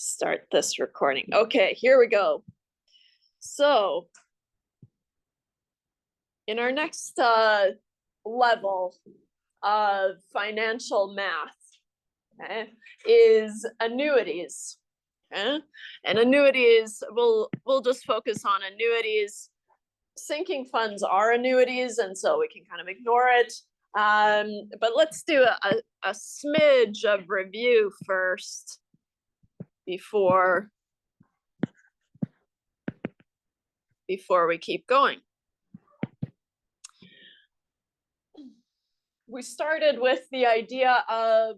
start this recording. Okay, here we go. So in our next level of financial math, okay, is annuities. Okay? And annuities, we'll just focus on annuities. Sinking funds are annuities, and so we can kind of ignore it. But let's do a smidge of review first before we keep going. We started with the idea of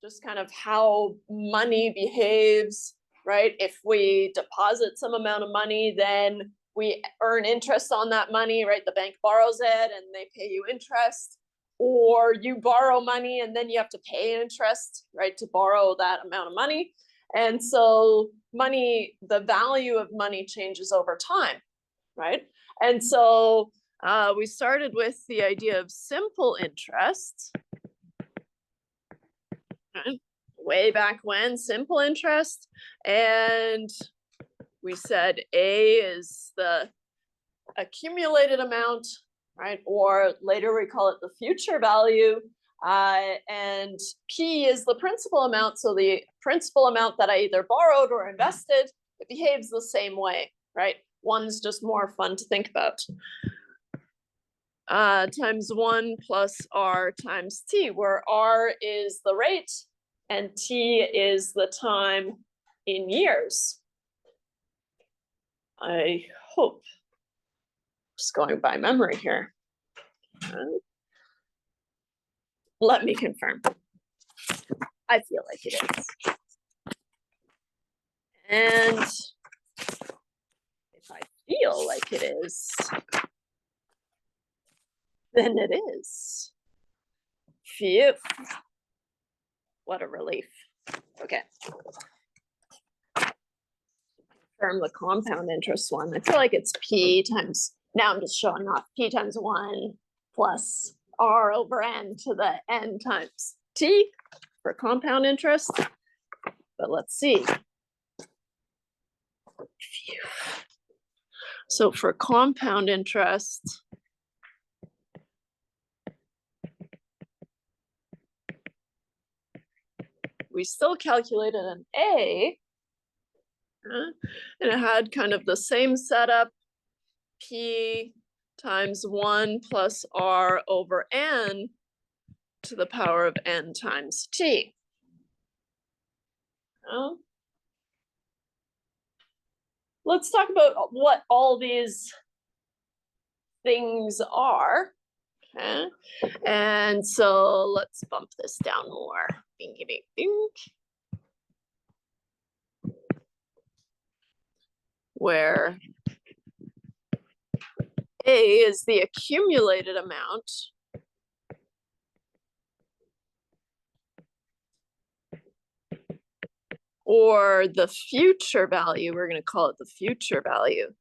just kind of how money behaves, right? If we deposit some amount of money, then we earn interest on that money, right? The bank borrows it and they pay you interest. Or you borrow money and then you have to pay interest, right, to borrow that amount of money. And so money, the value of money changes over time, right? And so we started with the idea of simple interest. Okay. Way back when, simple interest. And we said A is the accumulated amount, right? Or later we call it the future value. And P is the principal amount. So the principal amount that I either borrowed or invested, it behaves the same way, right? One's just more fun to think about. Times 1 plus R times T, where R is the rate and T is the time in years. I hope. Just going by memory here. Let me confirm. I feel like it is. And if I feel like it is, then it is. Phew. What a relief. Okay. Confirm the compound interest one. I feel like it's P times, now I'm just showing off, P times 1 plus R over N to the N times T for compound interest. But let's see. Phew. So for compound interest, we still calculated an A, and it had kind of the same setup, P times 1 plus R over N to the power of N times T. Let's talk about what all these things are. Okay. And so let's bump this down more. Bingy bink. Where A is the accumulated amount. Or the future value, we're going to call it the future value.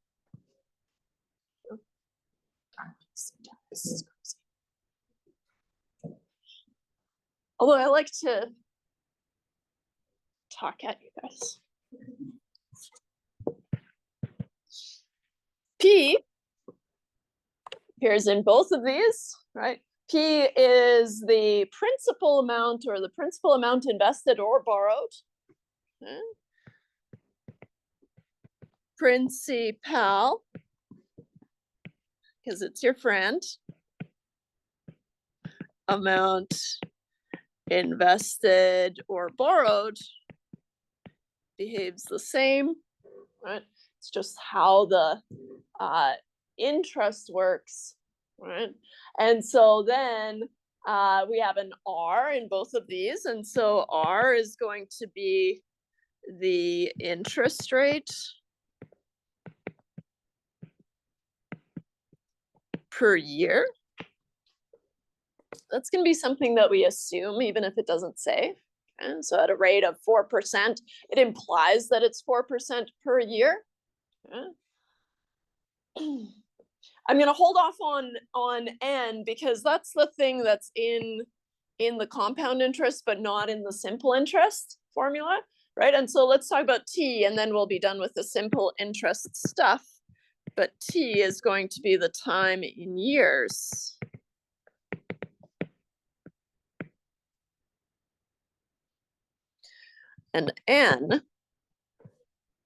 Although I like to talk at you guys. P appears in both of these, right? P is the principal amount or the principal amount invested or borrowed. Okay. Principal, because it's your friend. Amount invested or borrowed behaves the same, right? It's just how the interest works, right? And so then we have an R in both of these, and so R is going to be the interest rate per year. That's going to be something that we assume, even if it doesn't say. Okay? So at a rate of 4%, it implies that it's 4% per year. Okay? I'm going to hold off on N because that's the thing that's in the compound interest, but not in the simple interest formula. right? And so let's talk about T, and then we'll be done with the simple interest stuff. But T is going to be the time in years. And N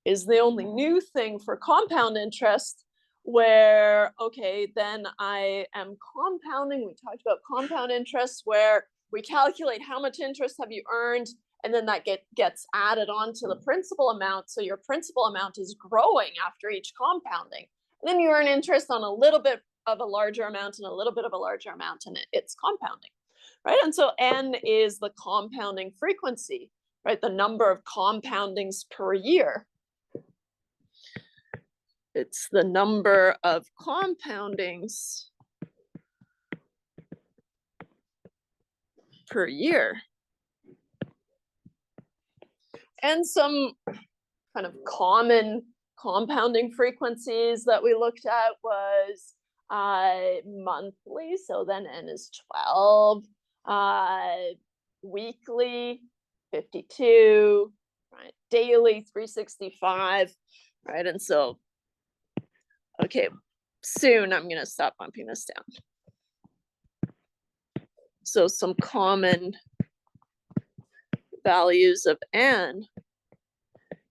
is the only new thing for compound interest where, okay, then I am compounding. We talked about compound interest where we calculate how much interest have you earned, and then that gets added on to the principal amount. So your principal amount is growing after each compounding. And then you earn interest on a little bit of a larger amount and a little bit of a larger amount, and it's compounding, right? And so N is the compounding frequency, right? The number of compoundings per year. It's the number of compoundings per year. And some kind of common compounding frequencies that we looked at was monthly, so then N is 12, weekly, 52, right? Daily, 365, right? And so, okay, soon I'm gonna stop bumping this down. So some common values of N,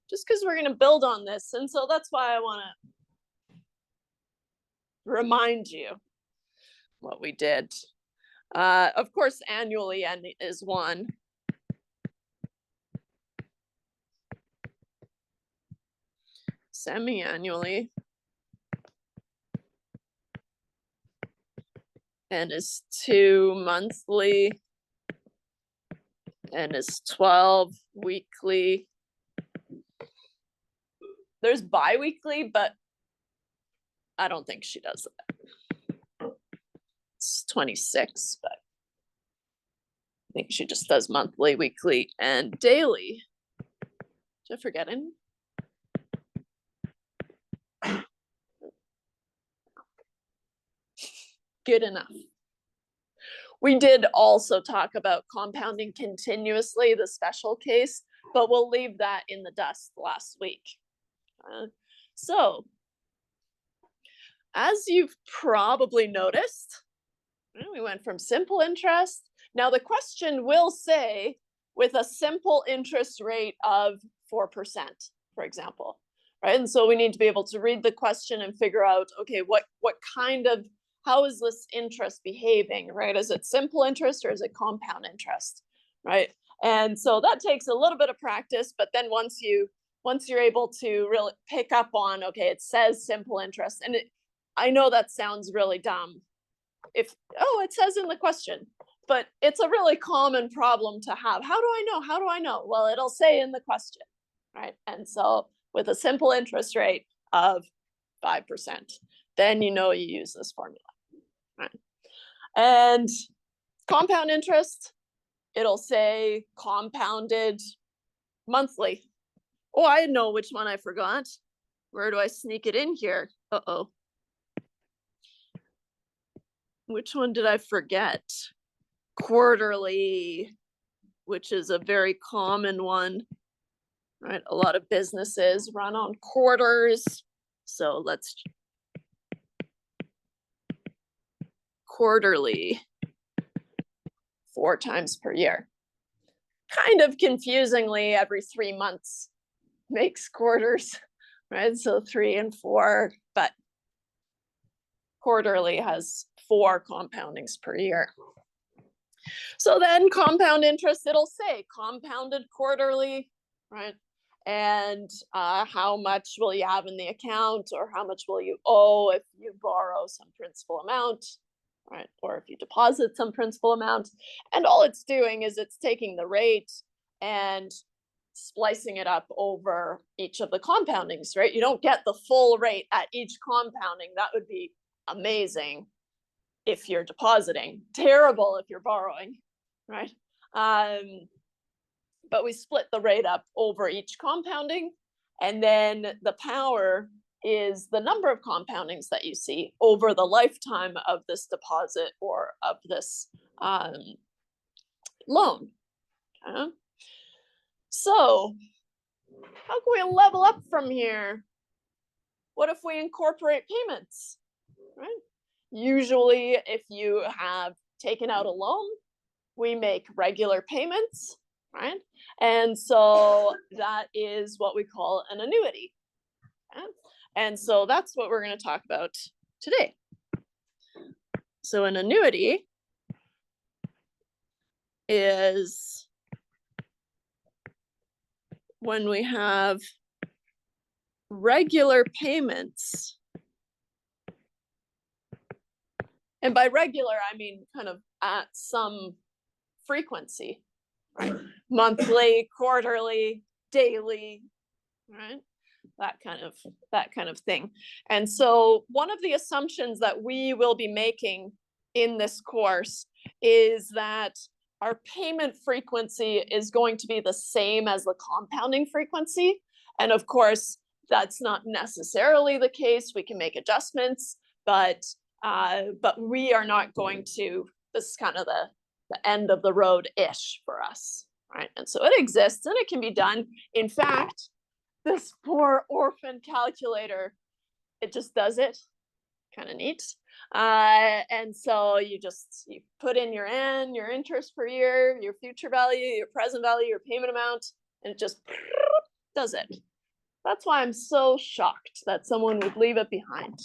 just because we're gonna build on this. And so that's why I wanna remind you what we did. Of course, annually N is 1. Semi-annually N is 2, monthly N is 12, weekly. There's bi-weekly, but I don't think she does that. It's 26, but I think she just does monthly, weekly, and daily. Did I forget any? Good enough. We did also talk about compounding continuously, the special case, but we'll leave that in the dust last week. So, as you've probably noticed, we went from simple interest. Now the question will say, with a simple interest rate of 4%, for example, right? And so we need to be able to read the question and figure out, okay, what kind of, how is this interest behaving, right? Is it simple interest or is it compound interest, right? And so that takes a little bit of practice, but then once you're able to really pick up on, okay, it says simple interest, and I know that sounds really dumb. It says in the question, but it's a really common problem to have. How do I know? How do I know? Well, it'll say in the question, right? And so with a simple interest rate of 5%, then you know you use this formula, right? And compound interest, it'll say compounded monthly. Oh, I know which one I forgot. Where do I sneak it in here? Uh-oh. Which one did I forget? Quarterly, which is a very common one, right? A lot of businesses run on quarters. So let's quarterly, 4 times per year. Kind of confusingly, every 3 months makes quarters, right? So 3 and 4, but quarterly has 4 compoundings per year. So then compound interest, it'll say compounded quarterly, right? And how much will you have in the account, or how much will you owe if you borrow some principal amount, right? Or if you deposit some principal amount. And all it's doing is it's taking the rate and splicing it up over each of the compoundings, right? You don't get the full rate at each compounding. That would be amazing if you're depositing, terrible if you're borrowing, right? But we split the rate up over each compounding, and then the power is the number of compoundings that you see over the lifetime of this deposit or of this loan. Okay? So how can we level up from here? What if we incorporate payments, right? Usually, if you have taken out a loan, we make regular payments, right? And so that is what we call an annuity. Okay? And so that's what we're going to talk about today. So an annuity is when we have regular payments. And by regular, I mean kind of at some frequency, right? Monthly, quarterly, daily, right? That kind of thing. And so one of the assumptions that we will be making in this course is that our payment frequency is going to be the same as the compounding frequency. And of course, that's not necessarily the case. We can make adjustments, but we are not going to, this is kind of the end of the road-ish for us, right? And so it exists and it can be done. In fact, this poor orphan calculator, it just does it. Kind of neat. And so you put in your interest per year, your future value, your present value, your payment amount, and it just does it. That's why I'm so shocked that someone would leave it behind.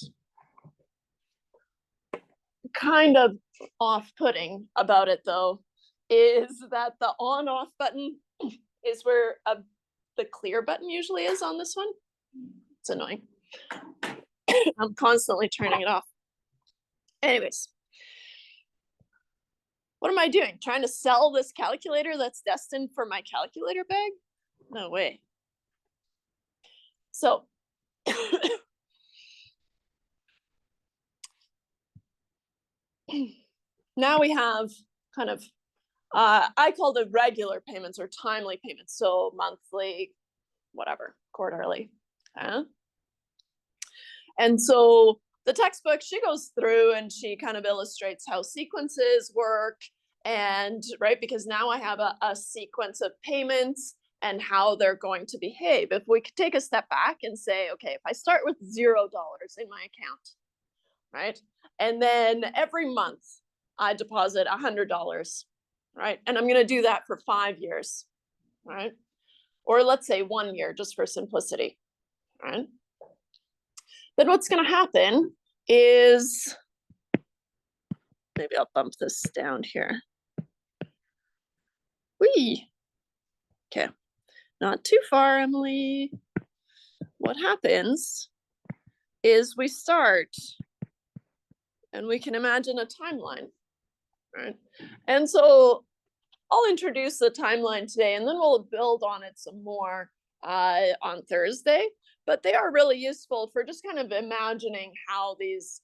Kind of off-putting about it, though, is that the on-off button is where the clear button usually is on this one. It's annoying. I'm constantly turning it off. Anyways, what am I doing? Trying to sell this calculator that's destined for my calculator bag? No way. So now we have kind of, I call the regular payments or timely payments. So monthly, whatever, quarterly. And so the textbook, she goes through and she kind of illustrates how sequences work, and right, because now I have a sequence of payments and how they're going to behave. If we could take a step back and say, okay, if I start with $0 in my account, right? And then every month I deposit $100, right? And I'm going to do that for 5 years, right? Or let's say 1 year, just for simplicity, right? Then what's going to happen is, maybe I'll bump this down here. Whee! Okay, not too far, Emily. What happens is we start, and we can imagine a timeline, right? And so I'll introduce the timeline today, and then we'll build on it some more on Thursday. But they are really useful for just kind of imagining how these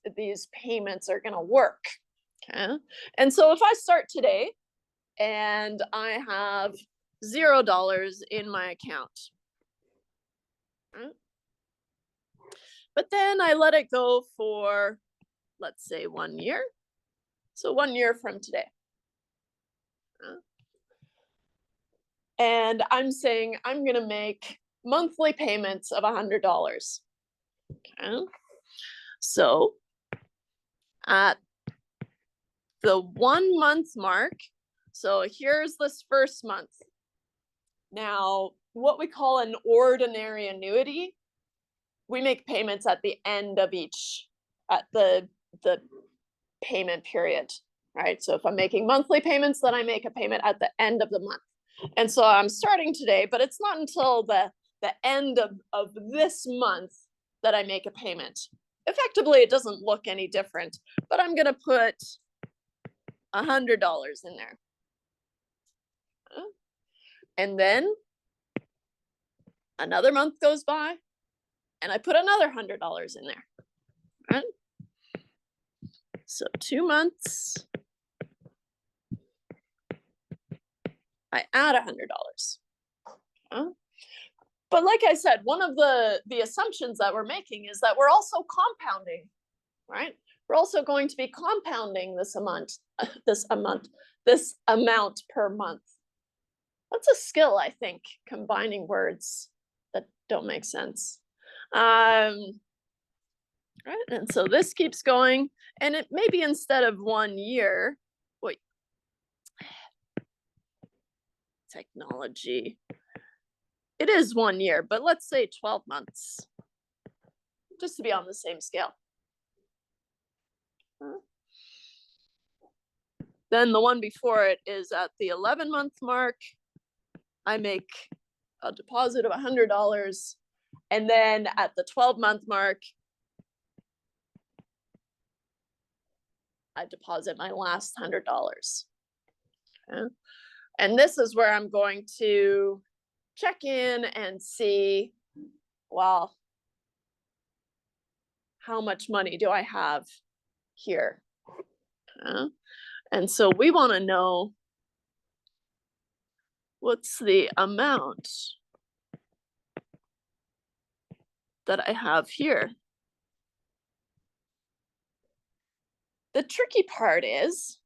payments are going to work. Okay. And so if I start today and I have $0 in my account, right? But then I let it go for, let's say, 1 year. So 1 year from today. And I'm saying I'm going to make monthly payments of $100. Okay. So at the 1 month mark, so here's this first month. Now, what we call an ordinary annuity, we make payments at the end of at the payment period, right? So if I'm making monthly payments, then I make a payment at the end of the month. And so I'm starting today, but it's not until the end of this month that I make a payment. Effectively, it doesn't look any different, but I'm going to put $100 in there. And then another month goes by and I put another $100 in there. Right? So 2 months, I add $100. But like I said, one of the assumptions that we're making is that we're also compounding, right? We're also going to be compounding this amount per month. That's a skill, I think, combining words. that don't make sense. Right, and so this keeps going, and it maybe instead of 1 year, wait, technology. It is 1 year, but let's say 12 months, just to be on the same scale. Then the one before it is at the 11-month mark. I make a deposit of $100, and then at the 12-month mark, I deposit my last $100. Okay. And this is where I'm going to check in and see, well, how much money do I have here? Okay. And so we want to know what's the amount that I have here. The tricky part is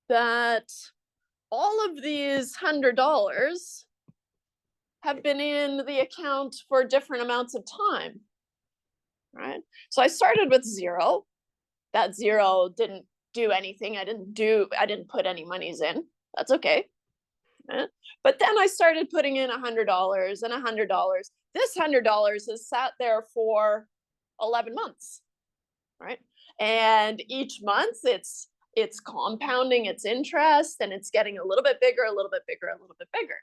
that all of these $100 have been in the account for different amounts of time, right? So I started with 0. That 0 didn't do anything. I didn't put any monies in. That's okay. Right? But then I started putting in $100 and $100. This $100 has sat there for 11 months, right? And each month it's compounding its interest, and it's getting a little bit bigger, a little bit bigger, a little bit bigger,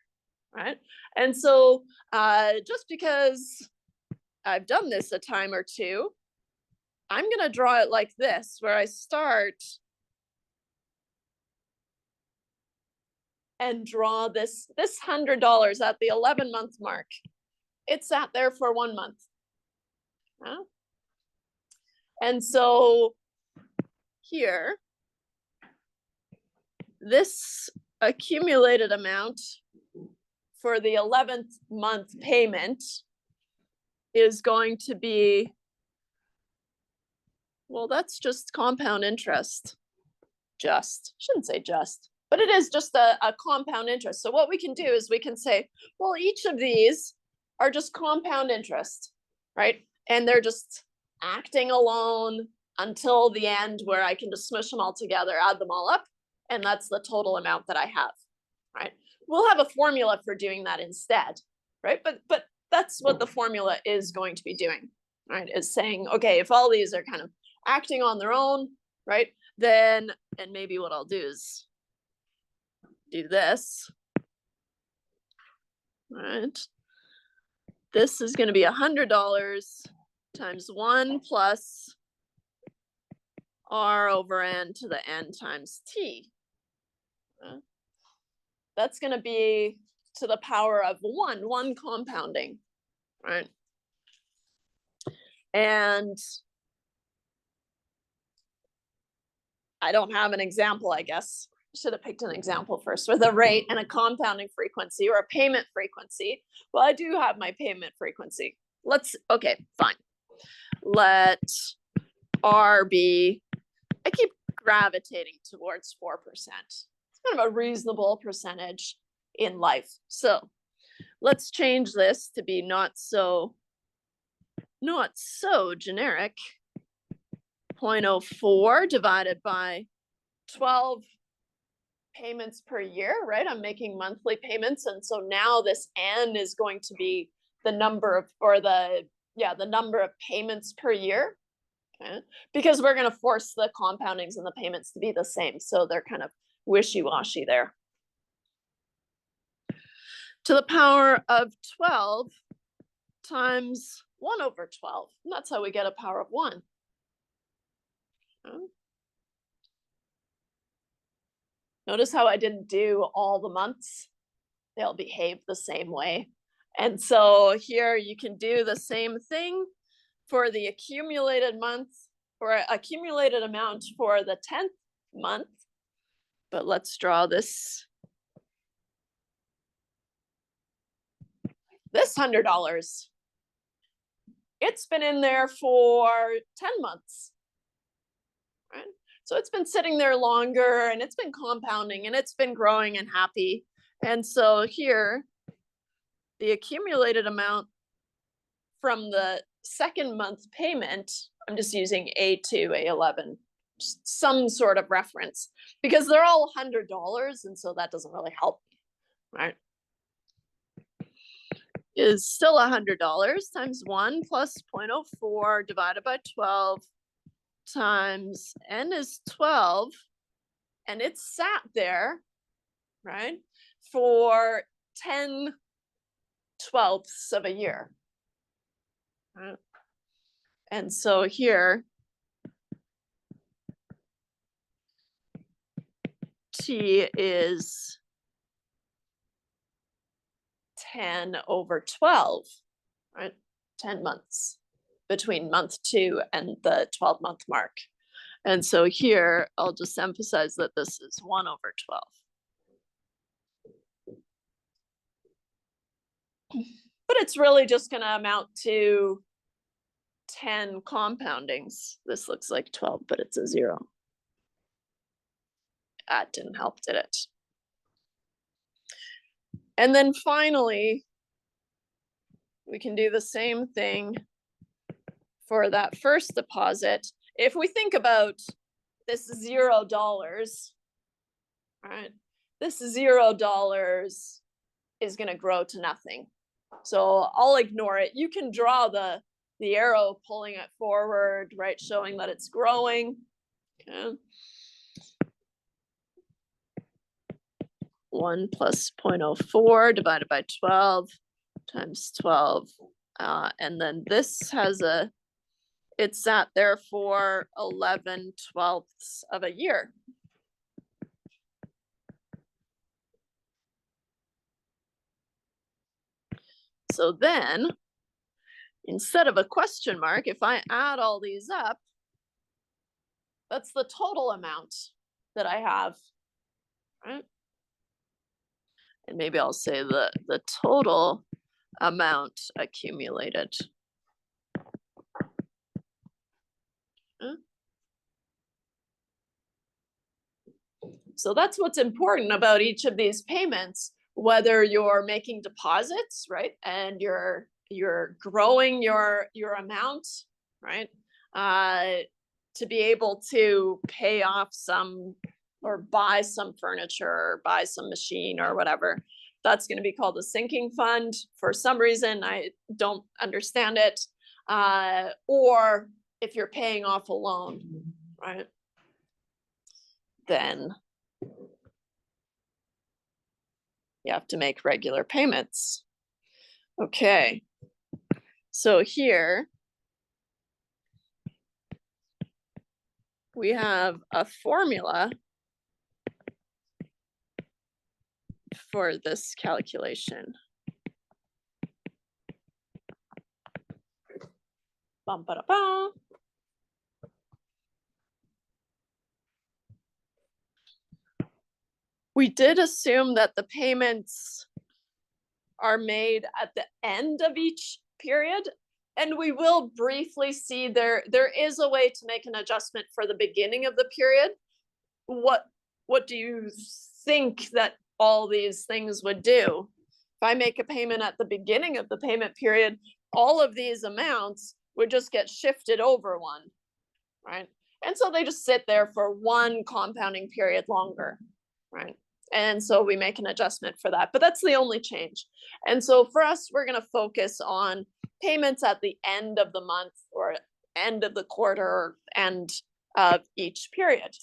right? And so just because I've done this a time or two, I'm going to draw it like this, where I start and draw this $100 at the 11-month mark. It sat there for 1 month. Huh? And so here, this accumulated amount for the 11th month payment is going to be, well, that's just compound interest. Shouldn't say just, but it is just a compound interest. So what we can do is we can say, well, each of these are just compound interest, right? And they're just acting alone until the end, where I can just smush them all together, add them all up, and that's the total amount that I have, right? We'll have a formula for doing that instead, right? But that's what the formula is going to be doing, right? Is saying, okay, if all these are kind of acting on their own, right? Then, and maybe what I'll do is do this, right? This is going to be $100 times 1 plus R over N to the N times T. That's going to be to the power of 1 compounding, right? And I don't have an example, I guess. Should have picked an example first with a rate and a compounding frequency, or a payment frequency. Well, I do have my payment frequency. Okay, fine. Let R be, I keep gravitating towards 4%. It's kind of a reasonable percentage in life. So let's change this to be not so generic. 0.04 divided by 12 payments per year, right? I'm making monthly payments, and so now this N is going to be the number of, or the number of payments per year, okay? Because we're going to force the compoundings and the payments to be the same, so they're kind of wishy-washy there. To the power of 12 times 1 over 12, and that's how we get a power of 1. Okay. Notice how I didn't do all the months. They'll behave the same way. And so here you can do the same thing for the accumulated month, or accumulated amount for the 10th month. But let's draw this $100. It's been in there for 10 months, right? So it's been sitting there longer, and it's been compounding, and it's been growing and happy. And so here, the accumulated amount from the second month payment, I'm just using A2, A11, just some sort of reference, because they're all $100, and so that doesn't really help me, right? Is still $100 times 1 plus 0.04 divided by 12 times n is 12, and it's sat there, right, for 10/12ths of a year. Right? And so here, T is 10/12, right? 10 months between month 2 and the 12-month mark. And so here, I'll just emphasize that this is 1/12. But it's really just going to amount to 10 compoundings. This looks like 12, but it's a 0. That didn't help, did it? And then finally, we can do the same thing for that first deposit. If we think about this $0, right? This $0 is going to grow to nothing. So I'll ignore it. You can draw the arrow pulling it forward, right? Showing that it's growing. Okay. 1 plus 0.04 divided by 12 times 12. And then this has it's sat there for 11/12ths of a year. So then, instead of a question mark, if I add all these up, that's the total amount that I have, right? And maybe I'll say the total amount accumulated. So that's what's important about each of these payments, whether you're making deposits, right, and you're growing your amount, right, to be able to pay off some or buy some furniture or buy some machine or whatever. That's going to be called a sinking fund. For some reason, I don't understand it. Or if you're paying off a loan, right, then you have to make regular payments. Okay. So here we have a formula for this calculation. Bum, ba, da, ba. We did assume that the payments are made at the end of each period, and we will briefly see there is a way to make an adjustment for the beginning of the period. What do you think that all these things would do? If I make a payment at the beginning of the payment period, all of these amounts would just get shifted over one, right? And so they just sit there for one compounding period longer, right? And so we make an adjustment for that, but that's the only change. And so for us, we're going to focus on payments at the end of the month or end of the quarter or end of each period.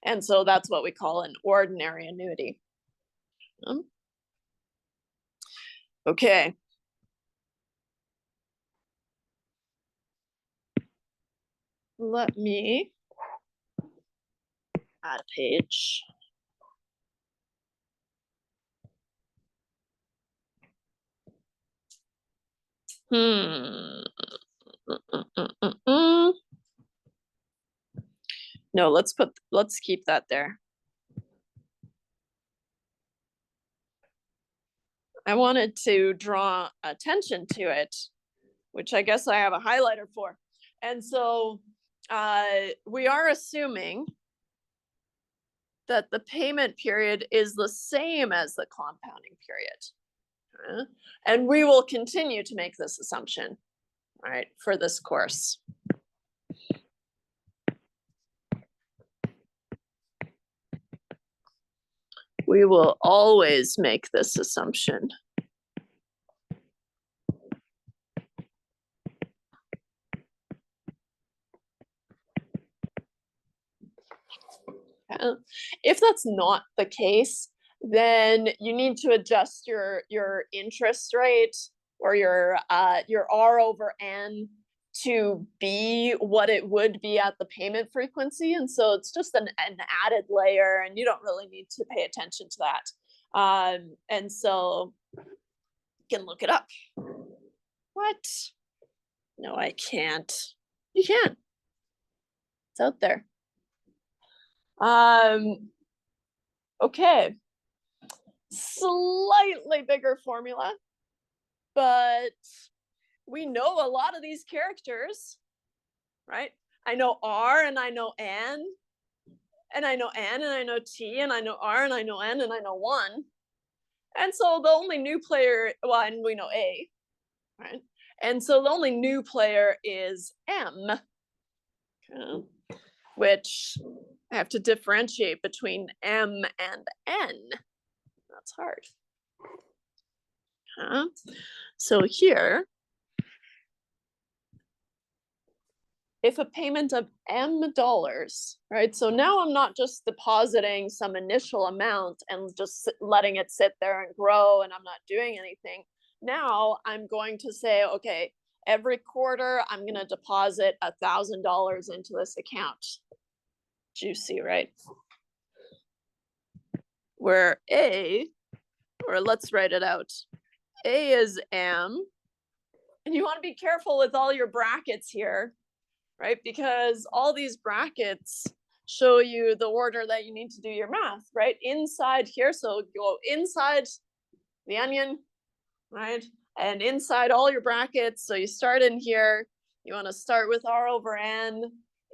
And so that's what we call an ordinary annuity. Okay. Let me add a page. No, let's keep that there. I wanted to draw attention to it, which I guess I have a highlighter for. And so we are assuming that the payment period is the same as the compounding period. And we will continue to make this assumption, right, for this course. We will always make this assumption. If that's not the case, then you need to adjust your interest rate or your R over N to be what it would be at the payment frequency. And so it's just an added layer, and you don't really need to pay attention to that. And so you can look it up. What? No, I can't. You can. It's out there. Okay. Slightly bigger formula, but we know a lot of these characters, right? I know R and I know N, and I know N and I know T, and I know R and I know N and I know 1. And so the only new player, well, and we know A, right? And so the only new player is M, okay, which I have to differentiate between M and N. That's hard. So here, if a payment of M dollars, right? So now I'm not just depositing some initial amount and just letting it sit there and grow and I'm not doing anything. Now I'm going to say, okay, every quarter I'm going to deposit $1,000 into this account. Juicy, right? Where A, or let's write it out. A is M, and you want to be careful with all your brackets here, right? Because all these brackets show you the order that you need to do your math, right? Inside here, so go inside the onion, right? And inside all your brackets, so you start in here, you want to start with R over N,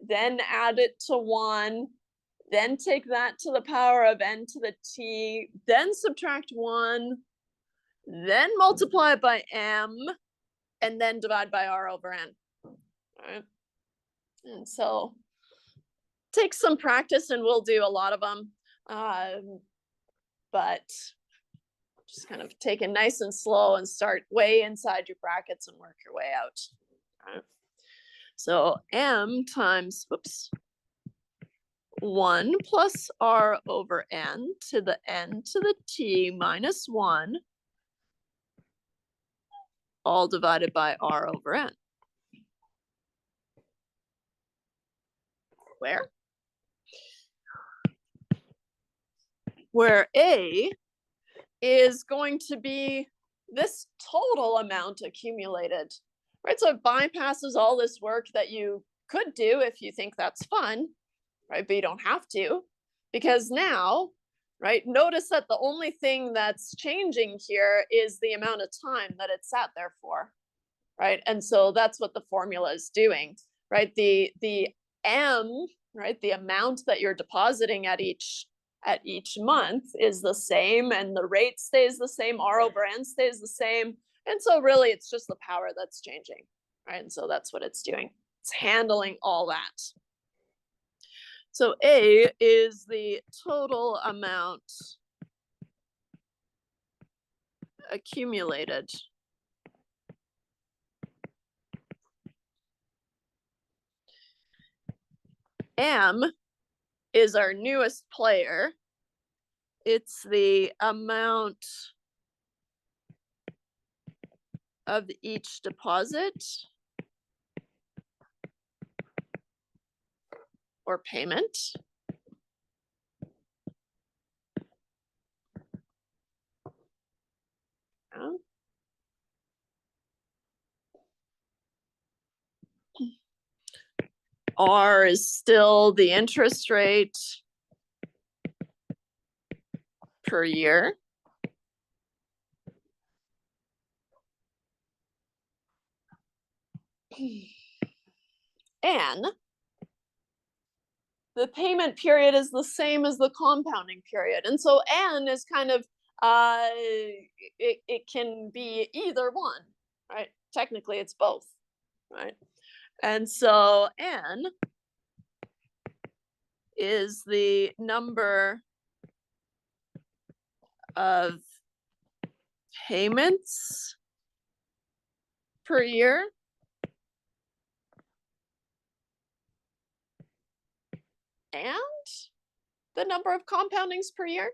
then add it to 1, then take that to the power of N to the T, then subtract 1, then multiply it by M, and then divide by R over N. All right. And so take some practice, and we'll do a lot of them. But just kind of take it nice and slow and start way inside your brackets and work your way out. All right. So M times, 1 plus R over N to the T minus 1, all divided by R over N. Where A is going to be this total amount accumulated, right? So it bypasses all this work that you could do if you think that's fun, right? But you don't have to, because now, right, notice that the only thing that's changing here is the amount of time that it sat there for, right? And so that's what the formula is doing, right? The M, right, the amount that you're depositing at each month is the same, and the rate stays the same, R over N stays the same. And so really it's just the power that's changing, right? And so that's what it's doing. It's handling all that. So A is the total amount accumulated. M is our newest player. It's the amount of each deposit or payment. R is still the interest rate per year. And the payment period is the same as the compounding period. And so N is kind of it can be either one, right? Technically, it's both, right? And so n is the number of payments per year and the number of compoundings per year.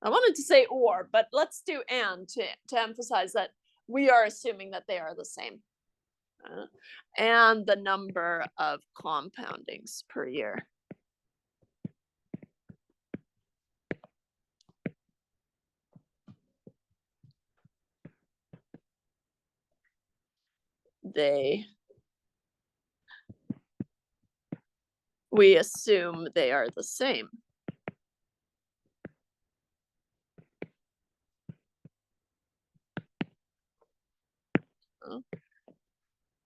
I wanted to say or, but let's do and to emphasize that we are assuming that they are the same. And the number of compoundings per year. We assume they are the same.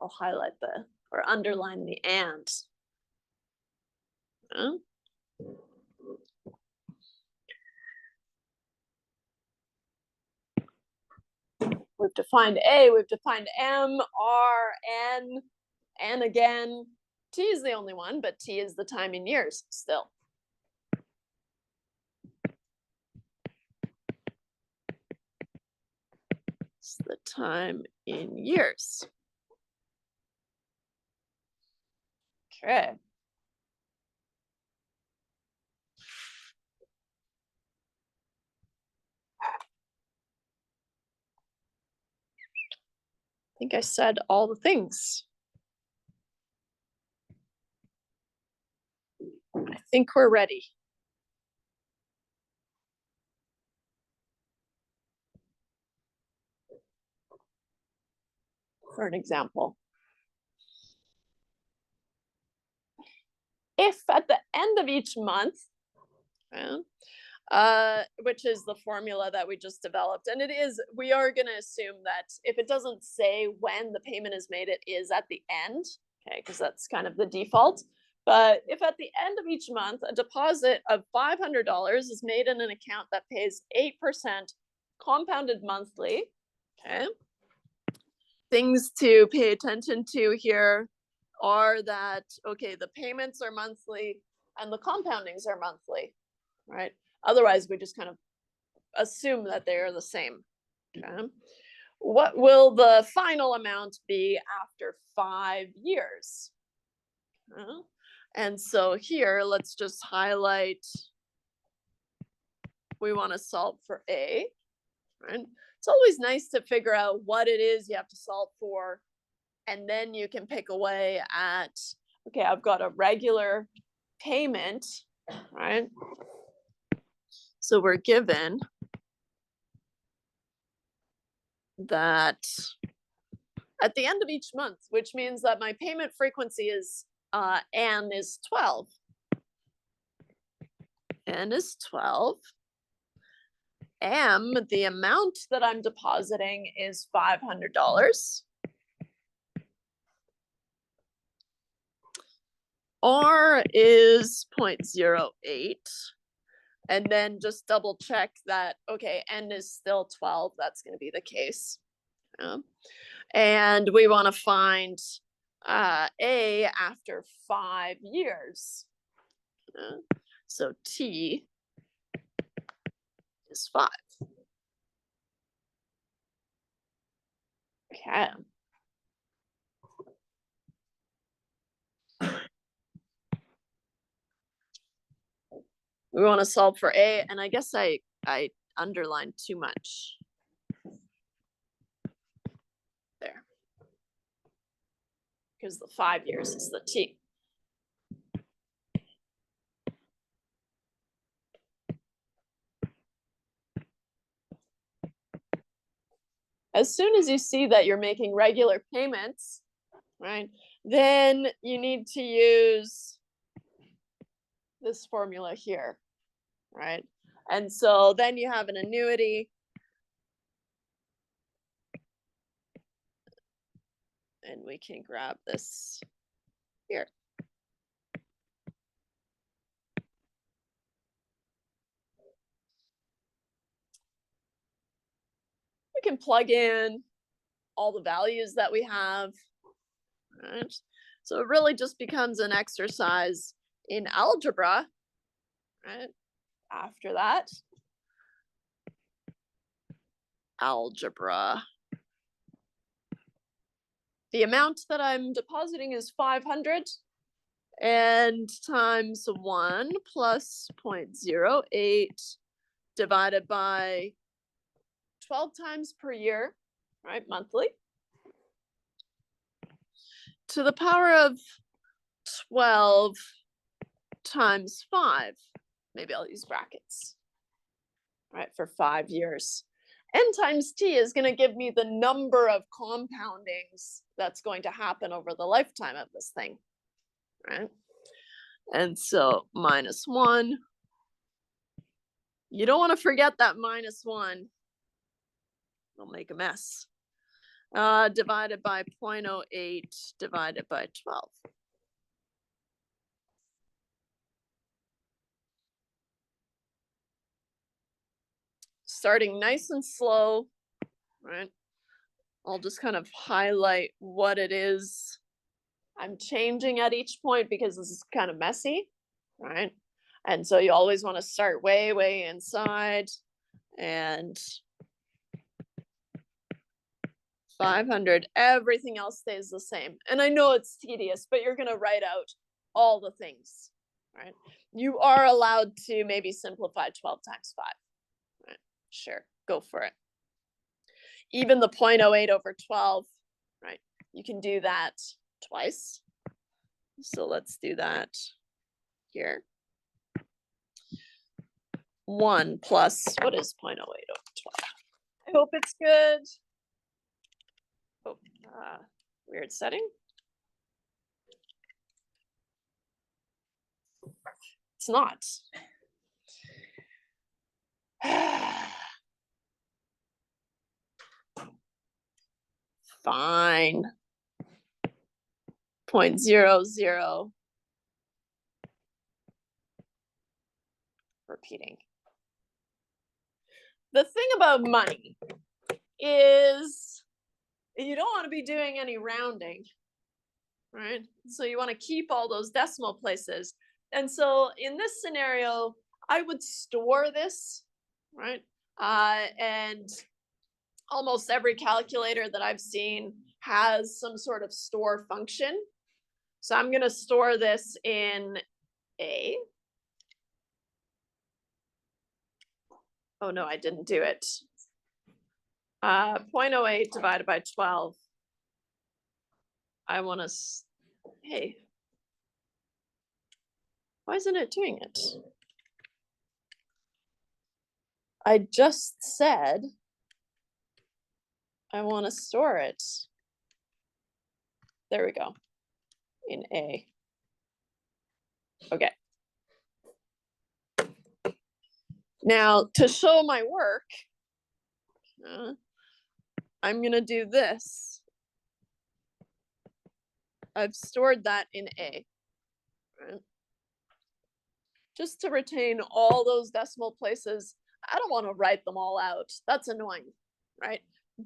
I'll highlight or underline the and. We've defined A, we've defined M, R, N again. T is the only one, but T is the time in years still. It's the time in years. Okay. I think I said all the things. I think we're ready. For an example. If at the end of each month, which is the formula that we just developed, and we are going to assume that if it doesn't say when the payment is made, it is at the end, okay, because that's kind of the default. But if at the end of each month, a deposit of $500 is made in an account that pays 8% compounded monthly, okay, things to pay attention to here are that, okay, the payments are monthly and the compoundings are monthly, right? Otherwise, we just kind of assume that they are the same. Okay. What will the final amount be after 5 years? And so here, let's just highlight, we want to solve for A, right? It's always nice to figure out what it is you have to solve for, and then you can pick away at, okay, I've got a regular payment, right? So we're given that at the end of each month, which means that my payment frequency is N is 12. N is 12. M, the amount that I'm depositing is $500. R is 0.08. And then just double check that, okay, N is still 12. That's going to be the case. And we want to find A after 5 years. So T is 5. Okay. We want to solve for A, and I guess I underlined too much. There. Because the 5 years is the T. As soon as you see that you're making regular payments, right, then you need to use this formula here, right? And so then you have an annuity. And we can grab this here. can plug in all the values that we have, right? So it really just becomes an exercise in algebra, right? After that, algebra. The amount that I'm depositing is 500, and times 1 plus 0.08 divided by 12 times per year, right, monthly, to the power of 12 times 5. Maybe I'll use brackets, right, for 5 years. N times t is going to give me the number of compoundings that's going to happen over the lifetime of this thing, right? And so -1. You don't want to forget that -1. It'll make a mess. Divided by 0.08 divided by 12. Starting nice and slow, right? I'll just kind of highlight what it is I'm changing at each point because this is kind of messy, right? And so you always want to start way, way inside, and 500, everything else stays the same. And I know it's tedious, but you're going to write out all the things, right? You are allowed to maybe simplify 12 times 5, right? Sure, go for it. Even the 0.08 over 12, right? You can do that twice. So let's do that here. 1 plus, what is 0.08 over 12? I hope it's good. Oh, weird setting. It's not. Fine. 0.00. Repeating. The thing about money is you don't want to be doing any rounding, right? So you want to keep all those decimal places. And so in this scenario, I would store this, right? And almost every calculator that I've seen has some sort of store function. So I'm going to store this in A. Oh no, I didn't do it. 0.08 divided by 12. I want to, hey, why isn't it doing it? I just said I want to store it. There we go, in A. Okay. Now, to show my work, I'm going to do this. I've stored that in A, right? Just to retain all those decimal places. I don't want to write them all out. That's annoying, right?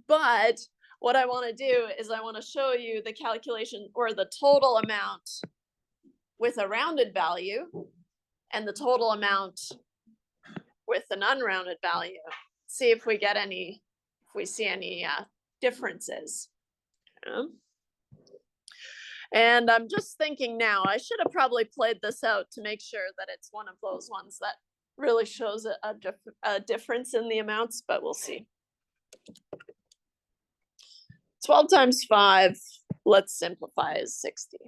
But what I want to do is I want to show you the calculation or the total amount with a rounded value and the total amount with an unrounded value. See if we get any, if we see any differences. And I'm just thinking now, I should have probably played this out to make sure that it's one of those ones that really shows a difference in the amounts, but we'll see. 12 times 5, let's simplify, is 60.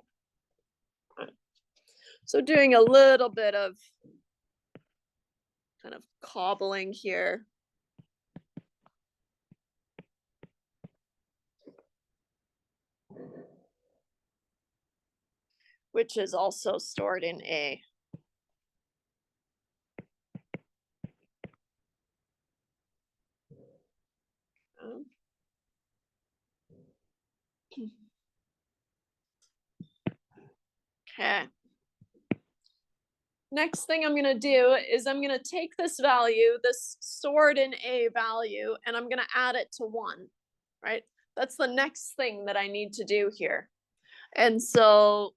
So doing a little bit of kind of cobbling here. Which is also stored in A. Okay. next thing I'm gonna do is I'm gonna take this value, this stored in A value, and I'm gonna add it to 1, right? That's the next thing that I need to do here. And so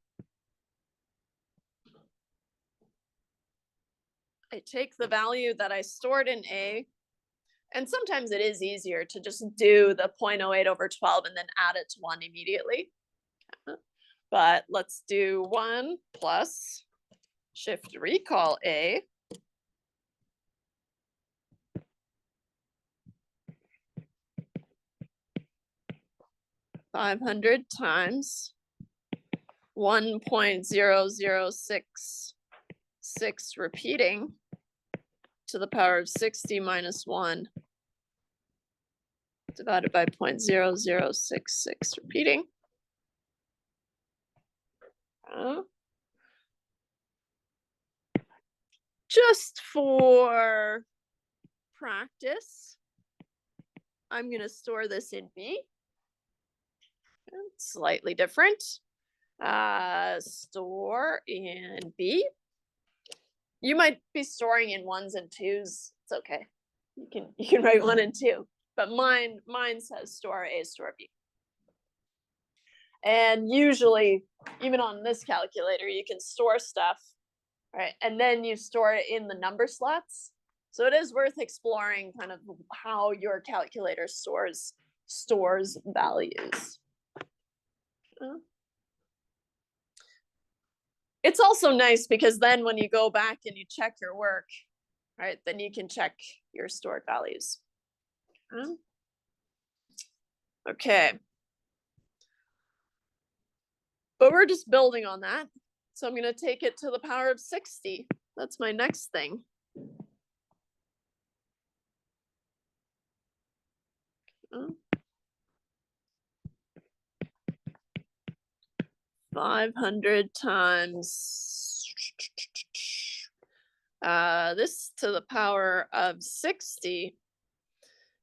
I take the value that I stored in A, and sometimes it is easier to just do the 0.08 over 12 and then add it to 1 immediately. But let's do 1 plus shift recall A. $500 times 1.0066 repeating to the power of 60 minus 1 divided by 0.0066 repeating. Just for practice, I'm going to store this in B. It's slightly different. Store in B. You might be storing in 1s and 2s. It's okay. You can write 1 and 2. But mine says store A, store B. And usually, even on this calculator, you can store stuff, right? And then you store it in the number slots. So it is worth exploring kind of how your calculator stores values. It's also nice because then when you go back and you check your work, right, then you can check your stored values. Okay. But we're just building on that. So I'm going to take it to the power of 60. That's my next thing. $500 times this to the power of 60.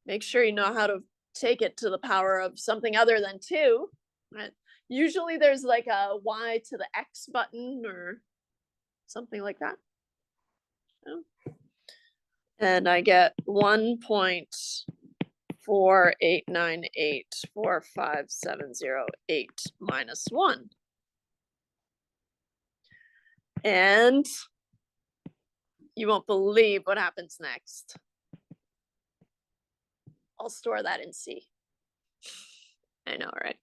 Make sure you know how to take it to the power of something other than 2. Right? Usually there's like a y to the x button or something like that. And I get 1.489845708 minus 1. And you won't believe what happens next. I'll store that in C. I know, right?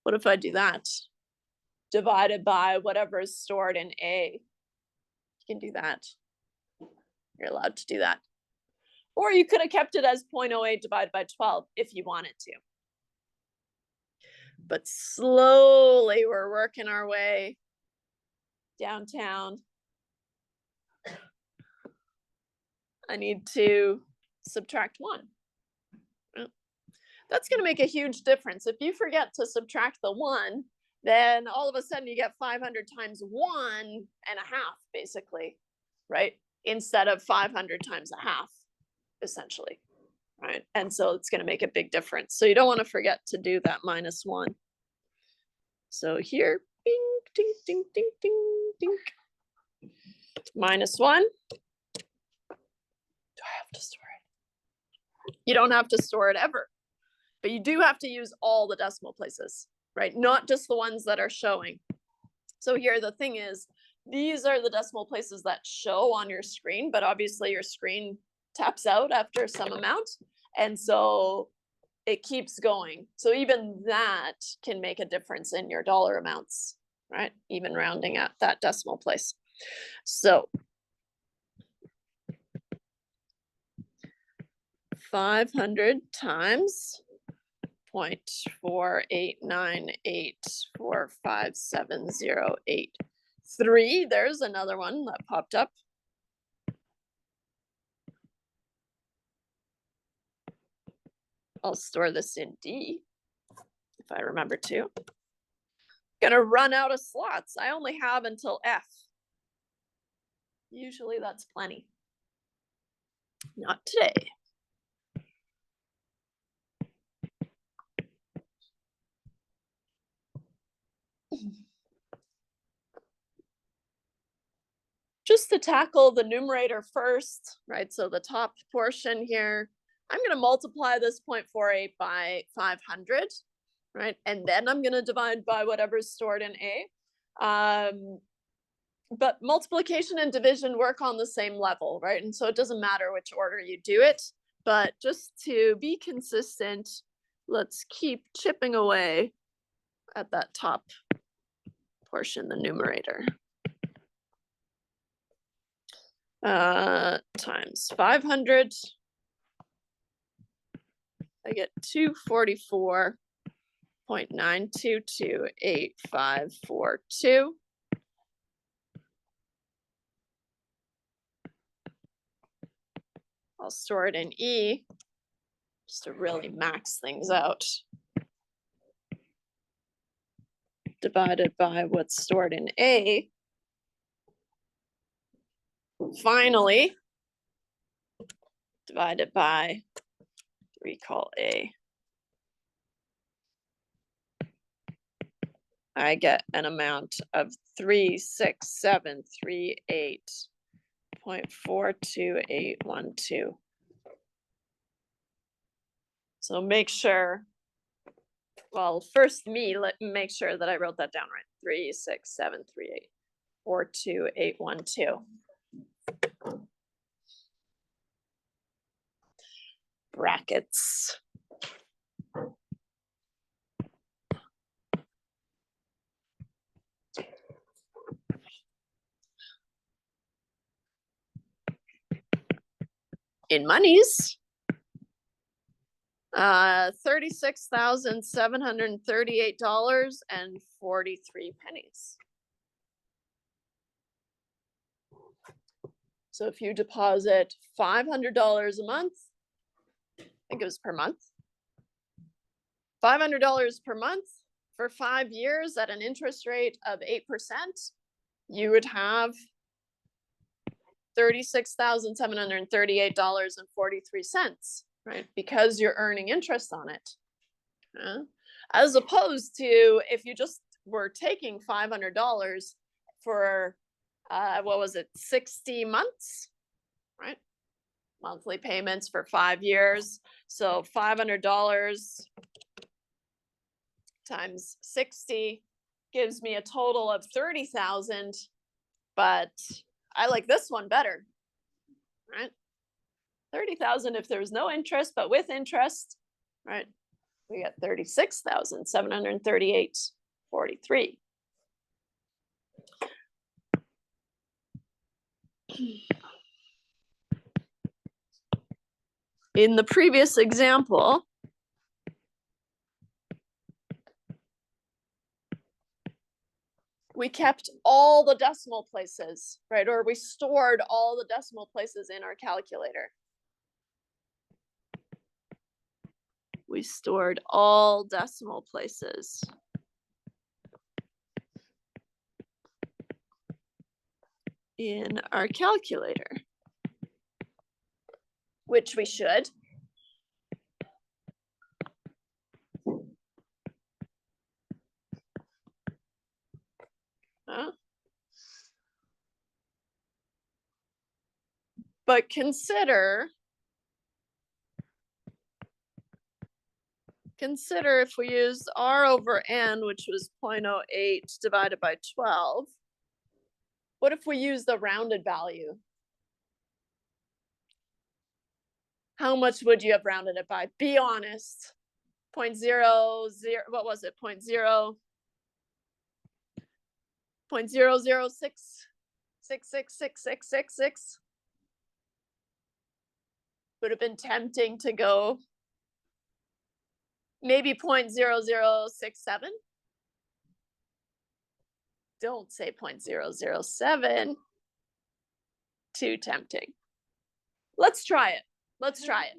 What if I do that? Divided by whatever is stored in A. You can do that. You're allowed to do that. Or you could have kept it as 0.08 divided by 12 if you wanted to. But slowly we're working our way downtown. I need to subtract 1. That's going to make a huge difference. If you forget to subtract the 1, then all of a sudden you get 500 times 1.5, basically, right? Instead of 500 times a half, essentially, right? And so it's going to make a big difference. So you don't want to forget to do that minus 1. So here, bing, ding, ding, ding, ding, ding. Minus 1. Do I have to store it? You don't have to store it ever. But you do have to use all the decimal places, right? Not just the ones that are showing. So here the thing is, these are the decimal places that show on your screen, but obviously your screen taps out after some amount. And so it keeps going. So even that can make a difference in your dollar amounts, right? Even rounding at that decimal place. So 500 times 0.489845708.3. There's another one that popped up. I'll store this in D if I remember to. Gonna run out of slots. I only have until F. Usually that's plenty. Not today. Just to tackle the numerator first, right? So the top portion here, I'm going to multiply this 0.48 by 500, right? And then I'm going to divide by whatever's stored in A. But multiplication and division work on the same level, right? And so it doesn't matter which order you do it, but just to be consistent, let's keep chipping away at that top portion, the numerator. Times 500, I get 244.9228542. I'll store it in E just to really max things out. Divided by what's stored in A. Finally, divided by, recall A. I get an amount of 36738.42812. So make sure, well, first let me make sure that I wrote that down right. 36738.42812. Brackets. In monies, $36,738.43. So if you deposit $500 a month, I think it was per month, $500 per month for 5 years at an interest rate of 8%, you would have $36,738.43, right? Because you're earning interest on it. As opposed to if you just were taking $500 for, what was it, 60 months, right? Monthly payments for 5 years. So $500 times 60 gives me a total of 30,000, but I like this one better, right? 30,000 if there's no interest, but with interest, right? We get 36,738.43. In the previous example, we kept all the decimal places, right? Or we stored all the decimal places in our calculator. We stored all decimal places. In our calculator, which we should. But consider if we used R over N, which was 0.08 divided by 12. What if we use the rounded value? How much would you have rounded it by? Be honest. 0.00, what was it? 0.006666666. Would have been tempting to go maybe 0.0067. Don't say 0.007. Too tempting. Let's try it. Let's try it.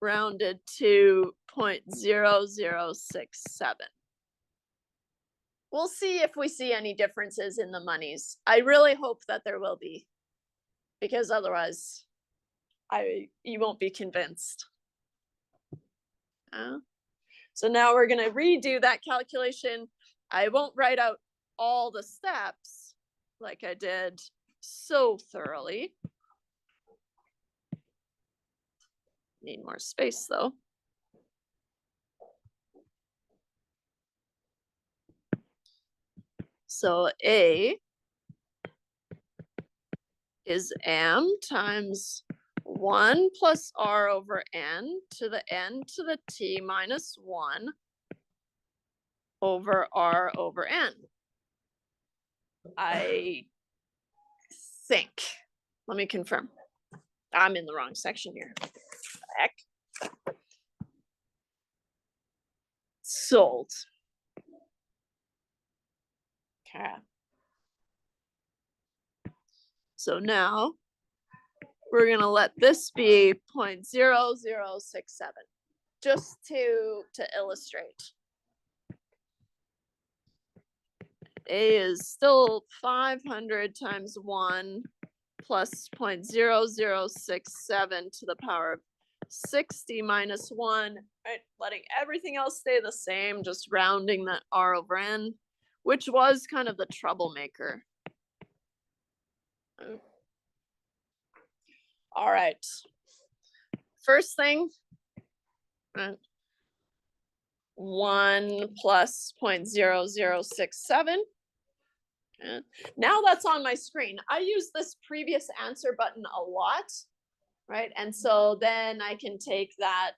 Rounded to 0.0067. we'll see if we see any differences in the monies. I really hope that there will be, because otherwise you won't be convinced. So now we're going to redo that calculation. I won't write out all the steps like I did so thoroughly. Need more space though. So A is m times 1 plus r over n to the t minus 1 over r over n. I think. Let me confirm. I'm in the wrong section here. Heck. Sold. Okay. So now we're going to let this be 0.0067 just to illustrate. A is still 500 times 1 plus 0.0067 to the power of 60 minus 1, right? Letting everything else stay the same, just rounding that r over n, which was kind of the troublemaker. All right. First thing, 1 plus 0.0067. Now that's on my screen. I use this previous answer button a lot, right? And so then I can take that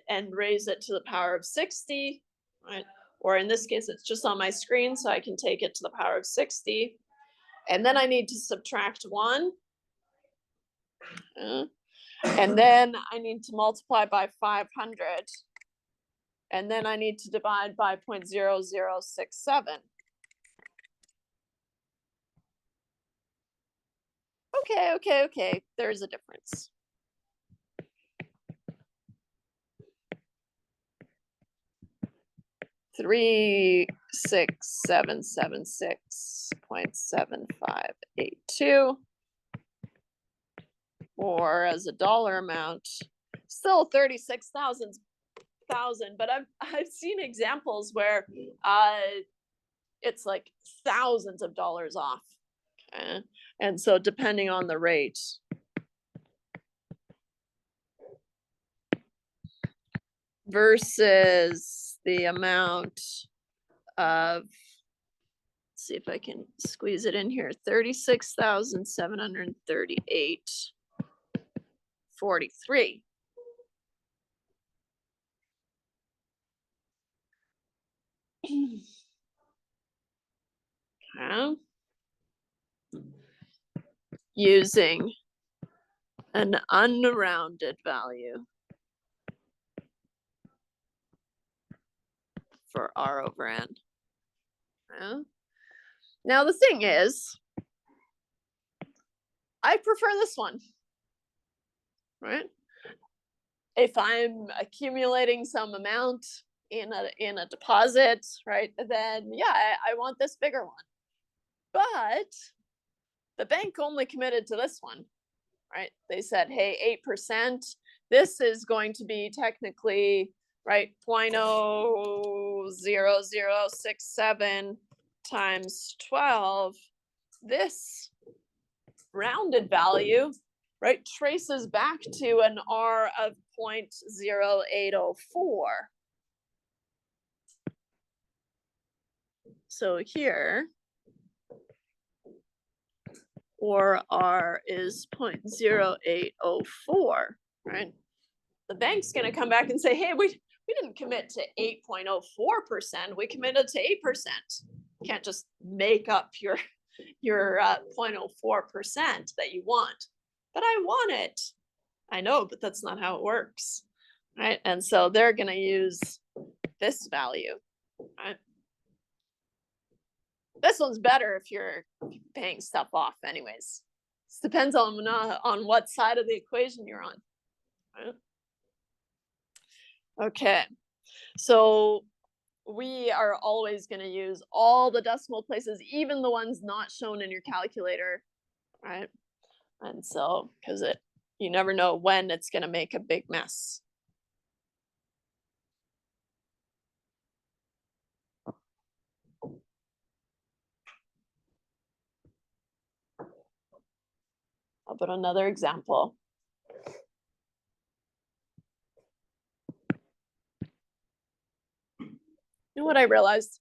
and raise it to the power of 60, right? Or in this case, it's just on my screen, so I can take it to the power of 60. And then I need to subtract 1. And then I need to multiply by 500. And then I need to divide by 0.0067. Okay. There's a difference. $36,776.7582, or as a dollar amount, still 36,000. But I've seen examples where it's like thousands of dollars off. Okay? And so depending on the rate, versus the amount of, let's see if I can squeeze it in here, 36,738.43. Okay. Using an unrounded value for r over n. Okay. Now the thing is, I prefer this one, right? If I'm accumulating some amount in a deposit, right, then yeah, I want this bigger one. But the bank only committed to this one, right? They said, hey, 8%. This is going to be technically, right, 0.00067 times 12. This rounded value, right, traces back to an R of 0.0804. So here, or R is 0.0804, right? The bank's going to come back and say, hey, we didn't commit to 8.04%. We committed to 8%. You can't just make up your 0.04% that you want. But I want it. I know, but that's not how it works, right? And so they're going to use this value, right? This one's better if you're paying stuff off anyways. It depends on what side of the equation you're on. Right? Okay, so we are always going to use all the decimal places, even the ones not shown in your calculator, right? And so, because you never know when it's going to make a big mess. How about another example? You know what I realized?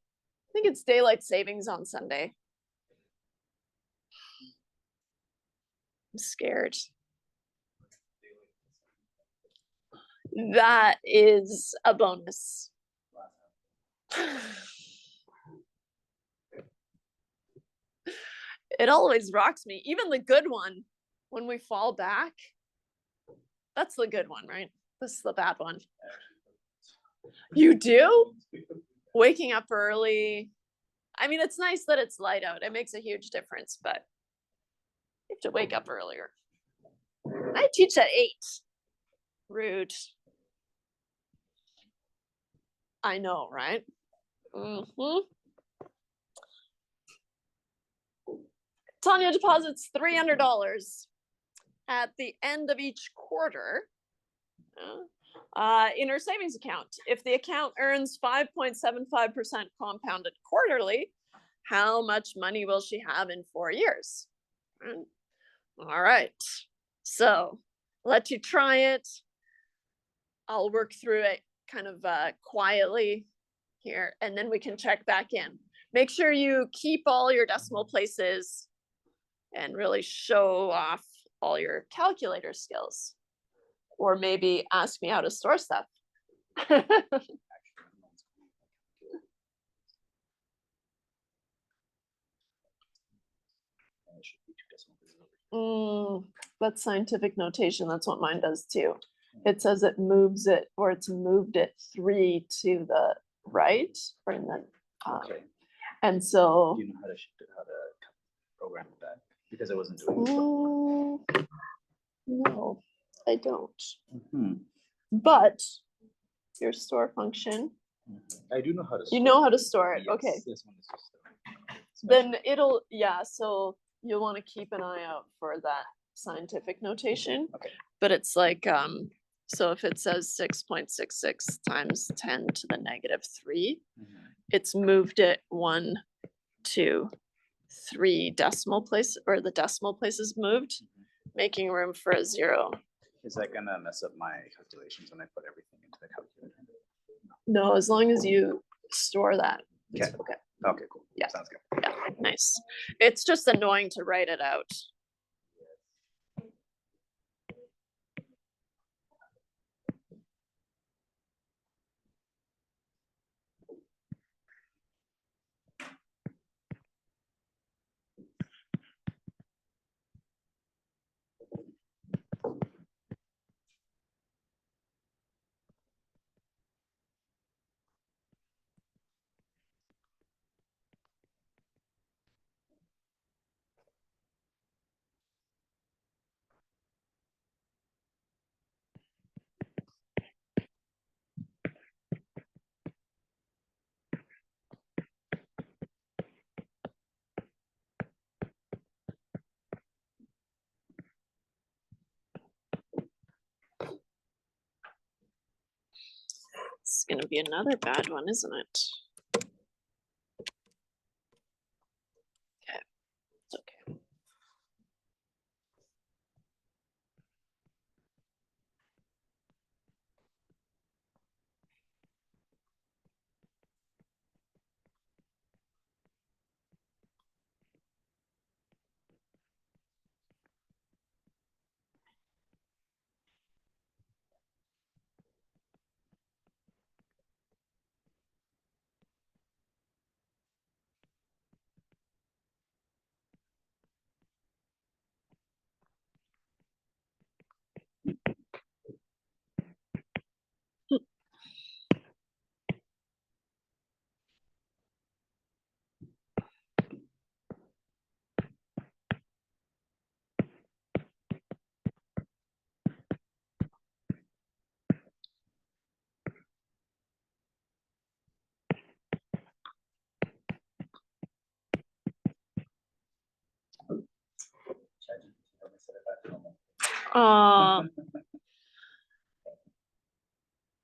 I think it's daylight savings on Sunday. I'm scared. That is a bonus. It always rocks me. Even the good one, when we fall back, that's the good one, right? This is the bad one. You do? Waking up early. I mean, it's nice that it's light out. It makes a huge difference, but you have to wake up earlier. I teach at 8. Rude. I know, right? Tanya deposits $300 at the end of each quarter in her savings account. If the account earns 5.75% compounded quarterly, how much money will she have in 4 years? All right. So let you try it. I'll work through it kind of quietly here, and then we can check back in. Make sure you keep all your decimal places and really show off all your calculator skills. Or maybe ask me how to store stuff. That's scientific notation. That's what mine does too. It says it moves it, or it's moved it 3 to the right, or in the, Okay. and so. Do you know how to shift it, how to program it back? Because I wasn't doing it. No, I don't. But your store function. I do know how to store You know how to store it. Yes, okay. This one is just then it'll, yeah, so you'll want to keep an eye out for that scientific notation. Okay. But it's like, so if it says 6.66 times 10 to the negative 3, it's moved it 1, 2, 3 decimal place, or the decimal places moved, making room for a 0. Is that gonna mess up my calculations when I put everything into the calculator? No, as long as you store that. Okay. Okay. Okay, cool. Yeah. Sounds good. Yeah, nice. It's just annoying to write it out. It's going to be another bad one, isn't it? Okay, it's okay.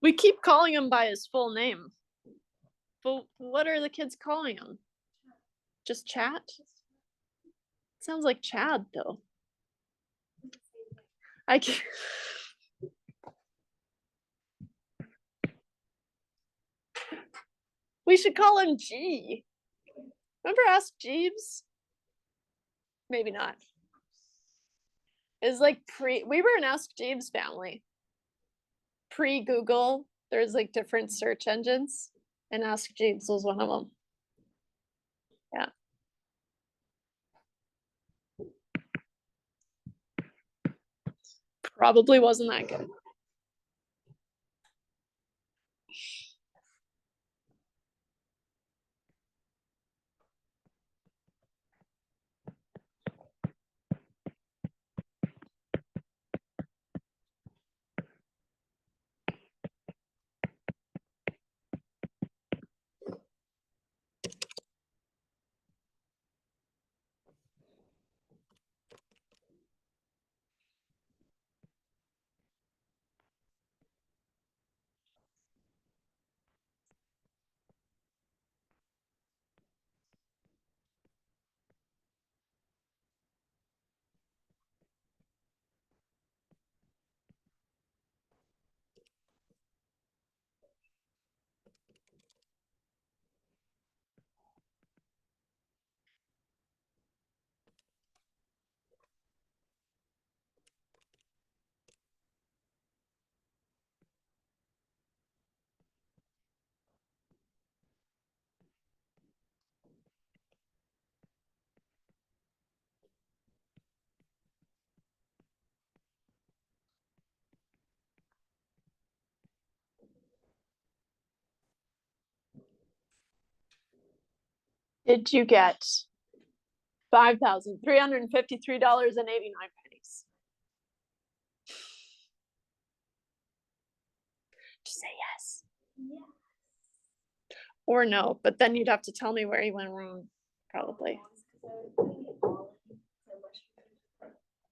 We keep calling him by his full name. But what are the kids calling him? Just Chat? Sounds like Chad though. I can't. We should call him G. Remember Ask Jeeves? Maybe not. It's like we were an Ask Jeeves family. Pre-Google, there's like different search engines, and Ask Jeeves was one of them. Yeah. Probably wasn't that good. Did you get $5,353.89? Just say yes. Or no, but then you'd have to tell me where you went wrong, probably.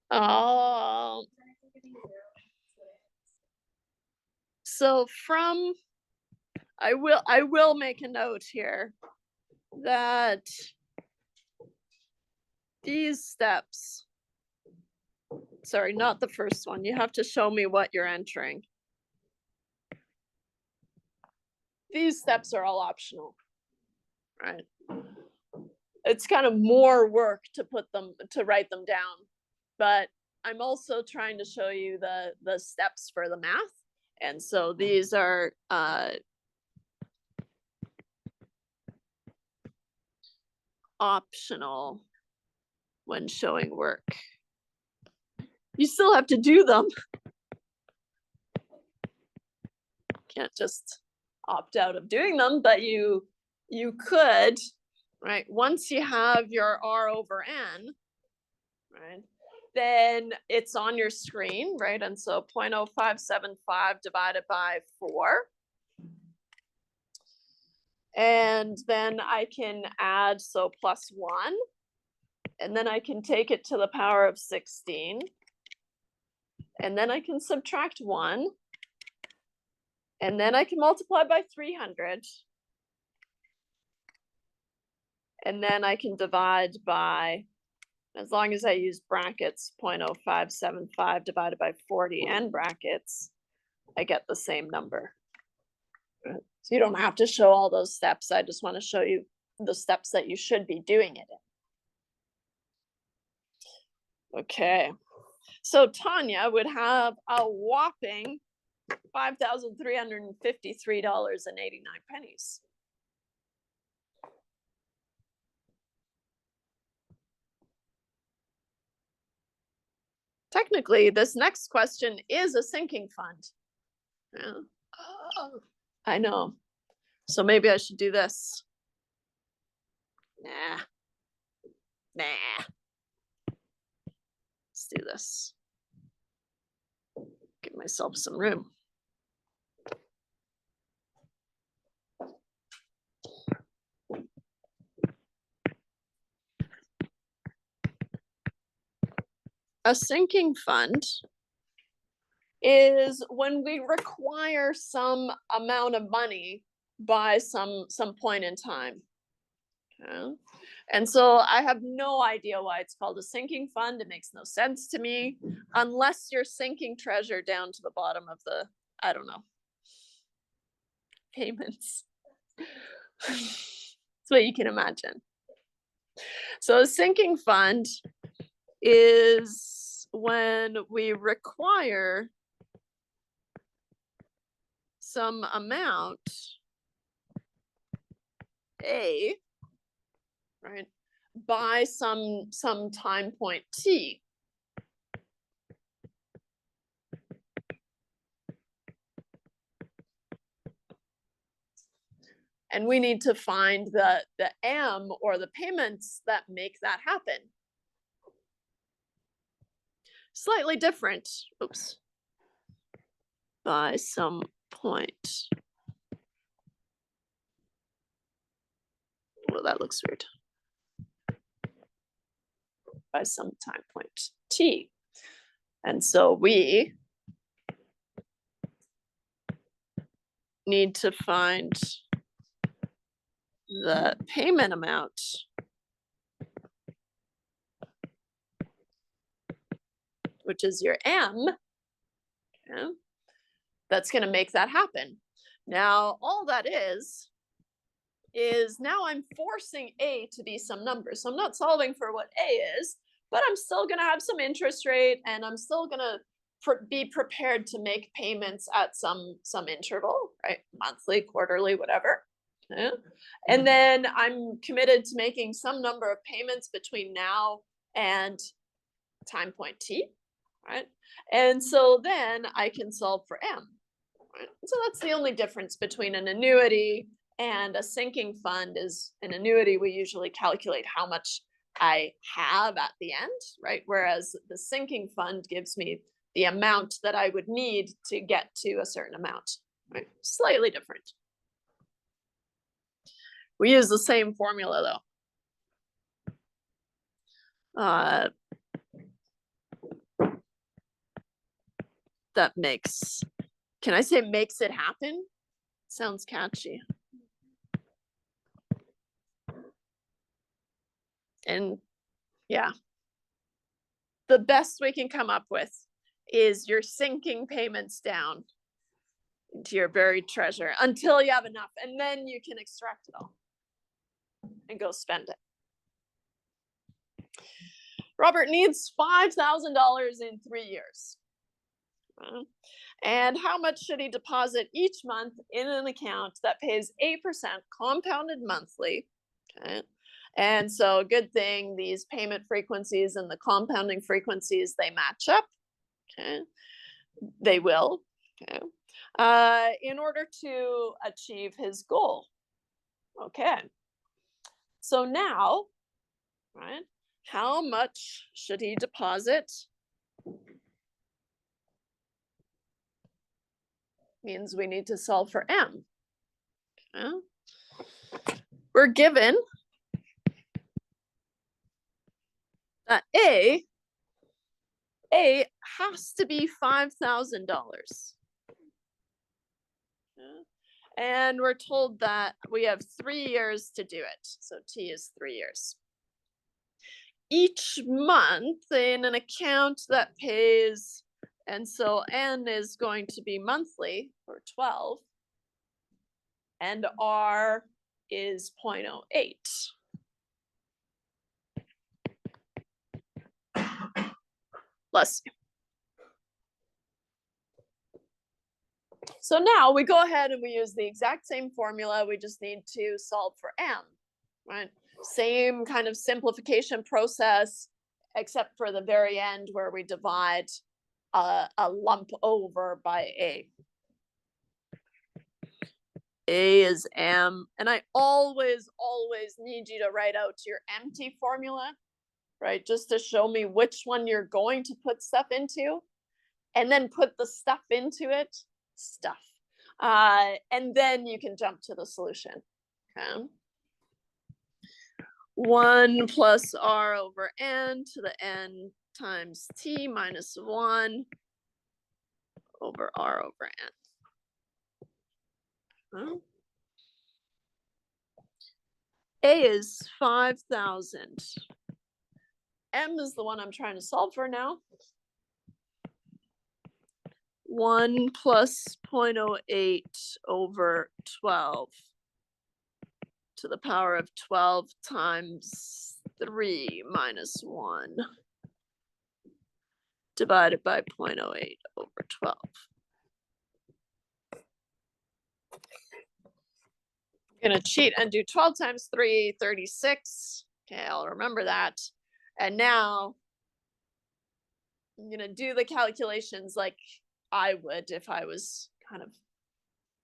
Oh. So from, I will make a note here that these steps, sorry, not the first one. You have to show me what you're entering. These steps are all optional, right? It's kind of more work to write them down, but I'm also trying to show you the steps for the math. And so these are optional when showing work. You still have to do them. Can't just opt out of doing them, but you could, right? Once you have your R over N, right, then it's on your screen, right? And so 0.0575 divided by 4. And then I can add, so plus 1. And then I can take it to the power of 16. And then I can subtract 1. And then I can multiply by 300. And then I can divide by, as long as I use brackets, 0.0575 divided by 40 and brackets, I get the same number. So you don't have to show all those steps. I just want to show you the steps that you should be doing it in. Okay. So Tanya would have a whopping $5,353.89. Technically, this next question is a sinking fund. Yeah. I know. So maybe I should do this. Nah. Let's do this. Give myself some room. A sinking fund is when we require some amount of money by some point in time. Okay. And so I have no idea why it's called a sinking fund. It makes no sense to me unless you're sinking treasure down to the bottom of the, I don't know, payments. That's what you can imagine. So a sinking fund is when we require some amount A, right, by some time point T. And we need to find the M, or the payments that make that happen. Slightly different, oops, by some point. Well, that looks weird. By some time point T. And so we need to find the payment amount which is your M, okay, that's going to make that happen. Now, all that is now I'm forcing A to be some number. So I'm not solving for what A is, but I'm still going to have some interest rate, and I'm still going to be prepared to make payments at some interval, right? Monthly, quarterly, whatever. Okay. And then I'm committed to making some number of payments between now and time point T, right? And so then I can solve for M, right? So that's the only difference between an annuity and a sinking fund. Is an annuity, we usually calculate how much I have at the end, right? Whereas the sinking fund gives me the amount that I would need to get to a certain amount, right? Slightly different. We use the same formula though. That makes, can I say makes it happen? Sounds catchy. And yeah, the best we can come up with is you're sinking payments down into your buried treasure until you have enough, and then you can extract it all and go spend it. Robert needs $5,000 in 3 years. And how much should he deposit each month in an account that pays 8% compounded monthly? Okay. And so, good thing these payment frequencies and the compounding frequencies, they match up. Okay. They will. Okay. In order to achieve his goal. Okay. So now, right, how much should he deposit? Means we need to solve for M. Okay. We're given that A has to be $5,000. Okay. And we're told that we have 3 years to do it. So T is 3 years. Each month in an account that pays, and so N is going to be monthly for 12, and R is 0.08. Bless you. So now we go ahead and we use the exact same formula. We just need to solve for M, right? Same kind of simplification process, except for the very end where we divide a lump over by A. A is M, and I always need you to write out your empty formula, right? Just to show me which one you're going to put stuff into, and then put the stuff into it, and then you can jump to the solution. Okay. 1 plus R over N to the N times T minus 1 over R over N. Huh? A is 5,000. M is the one I'm trying to solve for now. 1 plus 0.08 over 12 to the power of 12 times 3 minus 1 divided by 0.08 over 12. I'm going to cheat and do 12 times 3, 36. Okay, I'll remember that. And now I'm going to do the calculations like I would if I was kind of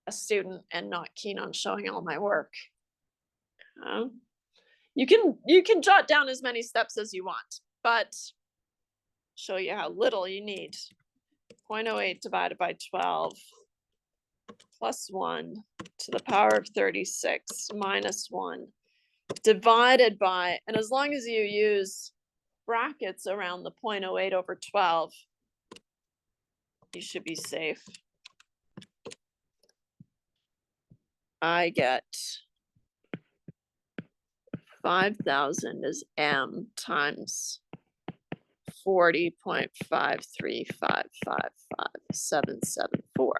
a student and not keen on showing all my work. You can jot down as many steps as you want, but show you how little you need. 0.08 divided by 12 plus 1 to the power of 36 minus 1 divided by, and as long as you use brackets around the 0.08 over 12, you should be safe. I get 5,000 is M times 40.535555774.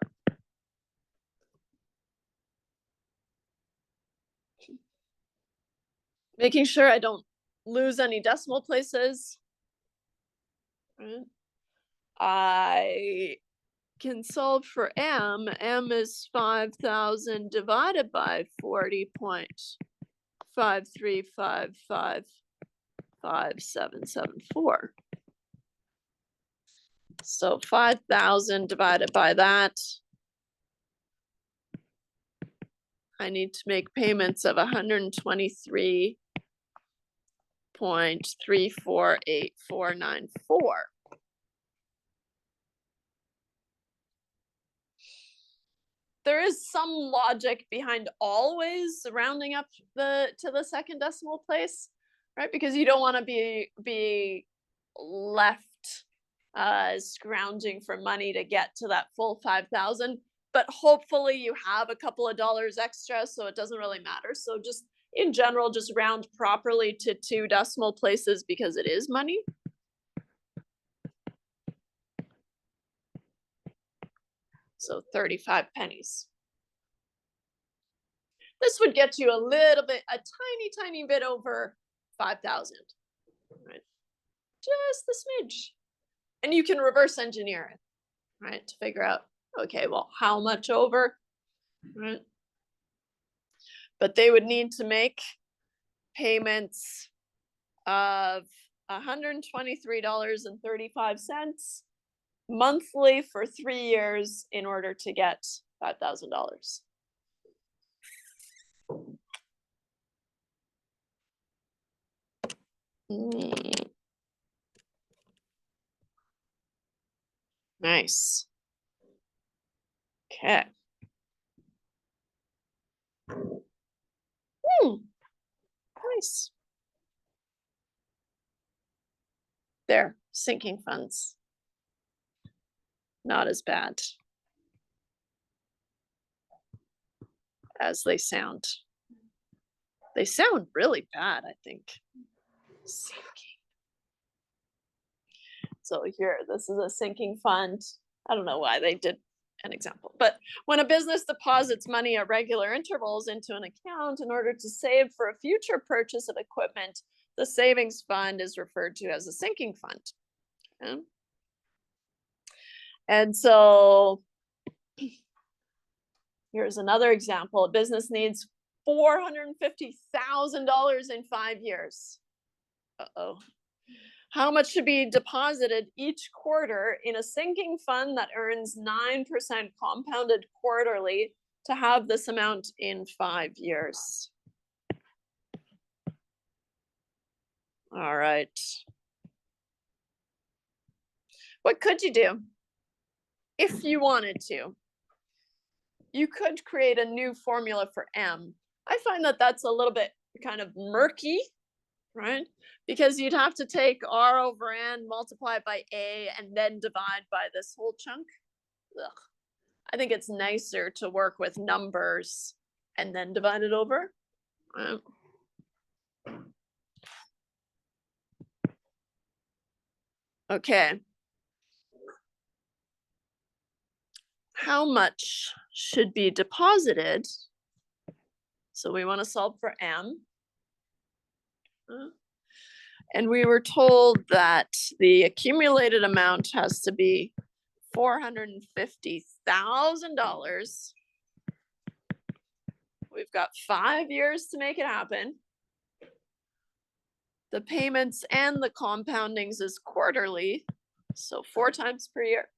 Making sure I don't lose any decimal places. Right. I can solve for M. M is 5,000 divided by 40.535555774. So 5,000 divided by that. I need to make payments of 123.348494. There is some logic behind always rounding up to the second decimal place, right? Because you don't want to be left scrounging for money to get to that full 5,000. But hopefully you have a couple of dollars extra, so it doesn't really matter. So just in general, just round properly to 2 decimal places because it is money. So 35 pennies. This would get you a little bit, a tiny bit over 5,000, right? Just a smidge. And you can reverse engineer it, right? To figure out, okay, well, how much over, right? But they would need to make payments of $123.35 monthly for 3 years in order to get $5,000. Nice. Okay. Nice. There, sinking funds. Not as bad as they sound. They sound really bad, I think. Sinking. So here, this is a sinking fund. I don't know why they did an example, but when a business deposits money at regular intervals into an account in order to save for a future purchase of equipment, the savings fund is referred to as a sinking fund. Okay? And so here's another example. A business needs $450,000 in 5 years. Uh-oh. How much should be deposited each quarter in a sinking fund that earns 9% compounded quarterly to have this amount in 5 years? All right. What could you do if you wanted to? You could create a new formula for M. I find that that's a little bit kind of murky, right? Because you'd have to take R over N, multiply by A, and then divide by this whole chunk, ugh. I think it's nicer to work with numbers and then divide it over. Um, Okay. How much should be deposited? So we want to solve for M. And we were told that the accumulated amount has to be $450,000. We've got 5 years to make it happen. The payments and the compoundings is quarterly, so 4 times per year.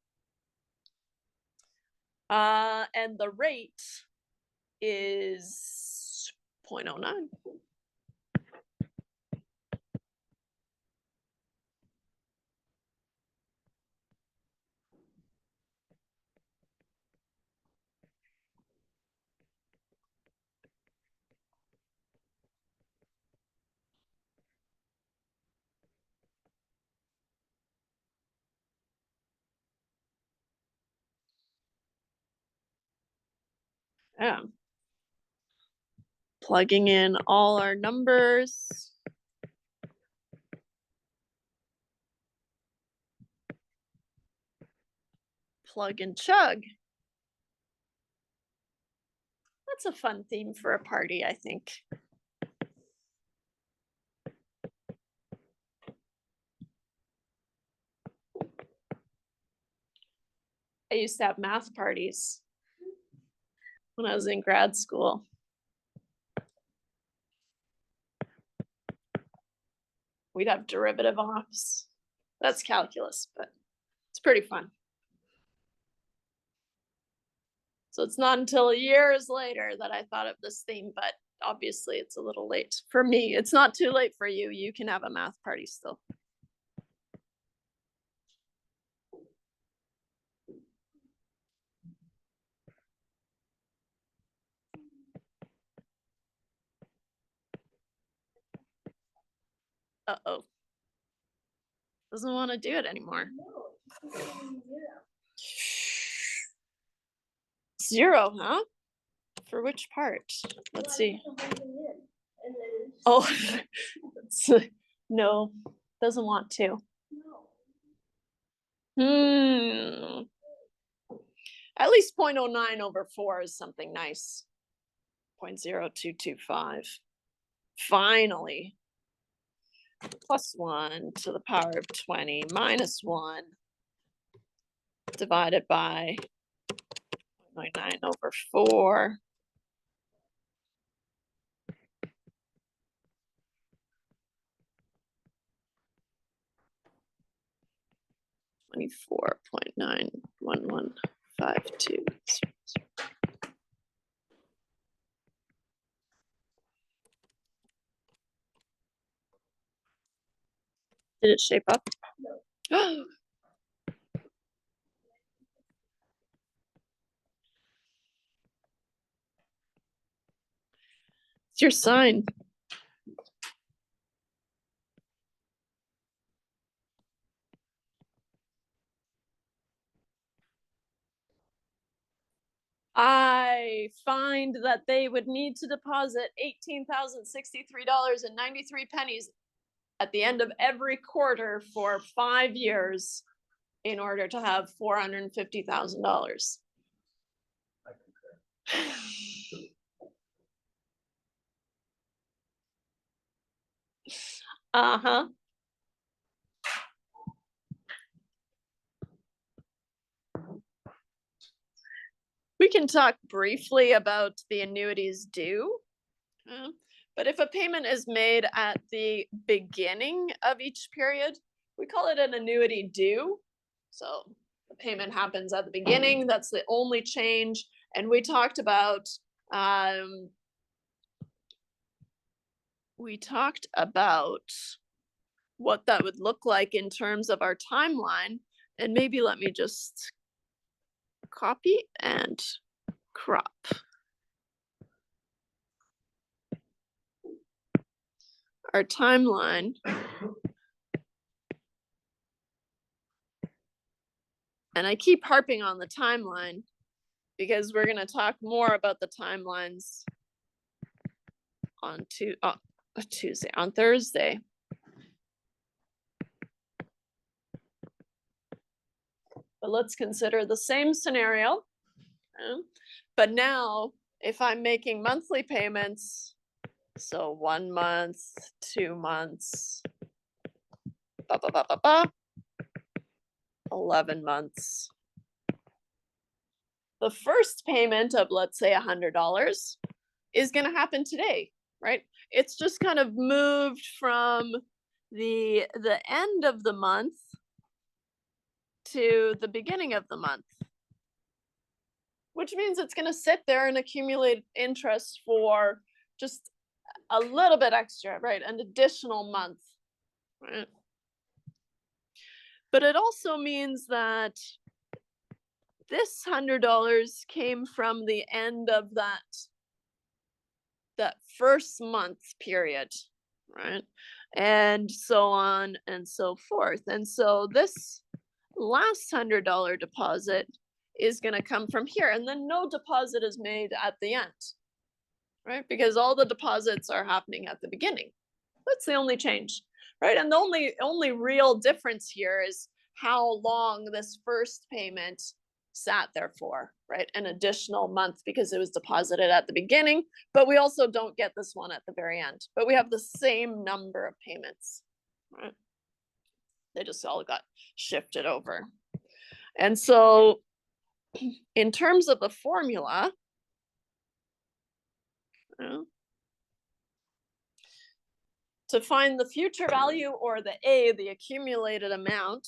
And the rate is 0.09. Yeah. Plugging in all our numbers. Plug and chug. That's a fun theme for a party, I think. I used to have math parties when I was in grad school. We'd have derivative offs. That's calculus, but it's pretty fun. So it's not until years later that I thought of this theme, but obviously it's a little late for me. It's not too late for you. You can have a math party still. Uh-oh. Doesn't want to do it anymore. Zero, huh? For which part? Let's see. Oh, no, doesn't want to. At least 0.09 over 4 is something nice. 0.0225. Finally. Plus 1 to the power of 20 minus 1 divided by 0.9 over 4. 24.91152. Did it shape up? No. It's your sign. I find that they would need to deposit $18,063.93 at the end of every quarter for 5 years in order to have $450,000. I concur. Uh-huh. We can talk briefly about the annuities due. But if a payment is made at the beginning of each period, we call it an annuity due. So the payment happens at the beginning. That's the only change. And we talked about what that would look like in terms of our timeline. And maybe let me just copy and crop. Our timeline. And I keep harping on the timeline because we're going to talk more about the timelines on Tuesday, on Thursday. But let's consider the same scenario. But now, if I'm making monthly payments, so 1 month, 2 months, 11 months. The first payment of, let's say, $100 is going to happen today, right? It's just kind of moved from the end of the month to the beginning of the month, which means it's going to sit there and accumulate interest for just a little bit extra, right? An additional month, right? But it also means that this $100 came from the end of that first month period, right? And so on and so forth. And so this last $100 deposit is going to come from here, and then no deposit is made at the end, right? Because all the deposits are happening at the beginning. That's the only change, right? And the only real difference here is how long this first payment sat there for, right? An additional month because it was deposited at the beginning, but we also don't get this one at the very end, but we have the same number of payments, right? They just all got shifted over. And so in terms of the formula, to find the future value, or the A, the accumulated amount,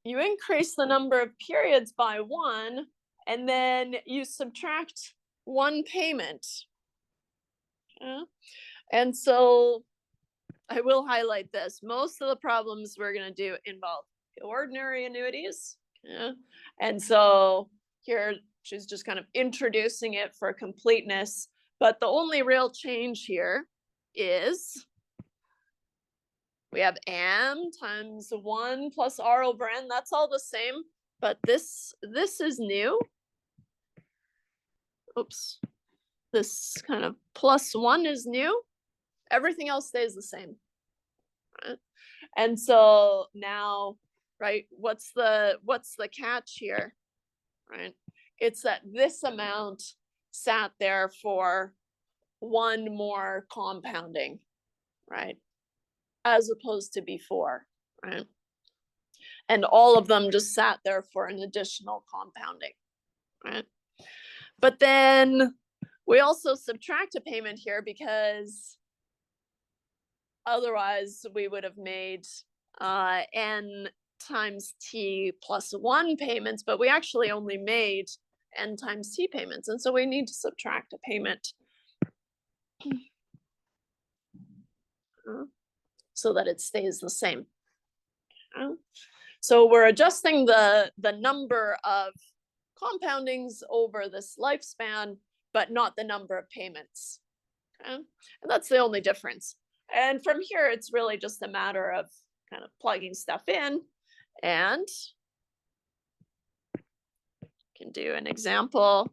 you increase the number of periods by 1, and then you subtract 1 payment. And so I will highlight this. Most of the problems we're going to do involve ordinary annuities. And so here she's just kind of introducing it for completeness. But the only real change here is we have M times 1 plus R over N. That's all the same, but this is new. Oops. This kind of plus 1 is new. Everything else stays the same. Right? And so now, right, what's the catch here? Right? It's that this amount sat there for 1 more compounding, right? As opposed to before, right? And all of them just sat there for an additional compounding, right? But then we also subtract a payment here because otherwise we would have made N times T plus 1 payments, but we actually only made N times T payments. And so we need to subtract a payment so that it stays the same. So we're adjusting the number of compoundings over this lifespan, but not the number of payments. And that's the only difference. And from here, it's really just a matter of kind of plugging stuff in, and can do an example.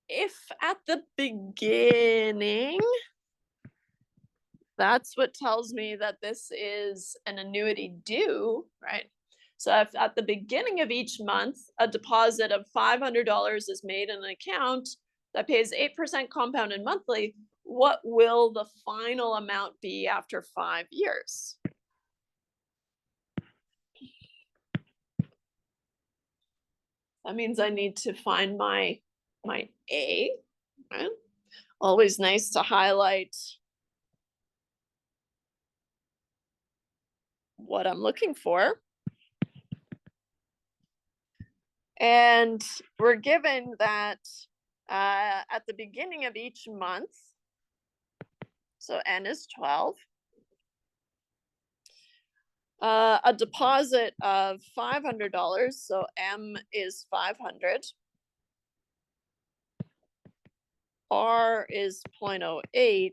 If at the beginning, that's what tells me that this is an annuity due, right? So if at the beginning of each month, a deposit of $500 is made in an account that pays 8% compounded monthly, what will the final amount be after 5 years? That means I need to find my A, right? Always nice to highlight what I'm looking for. And we're given that at the beginning of each month, so N is 12, A deposit of $500, so M is 500. R is 0.08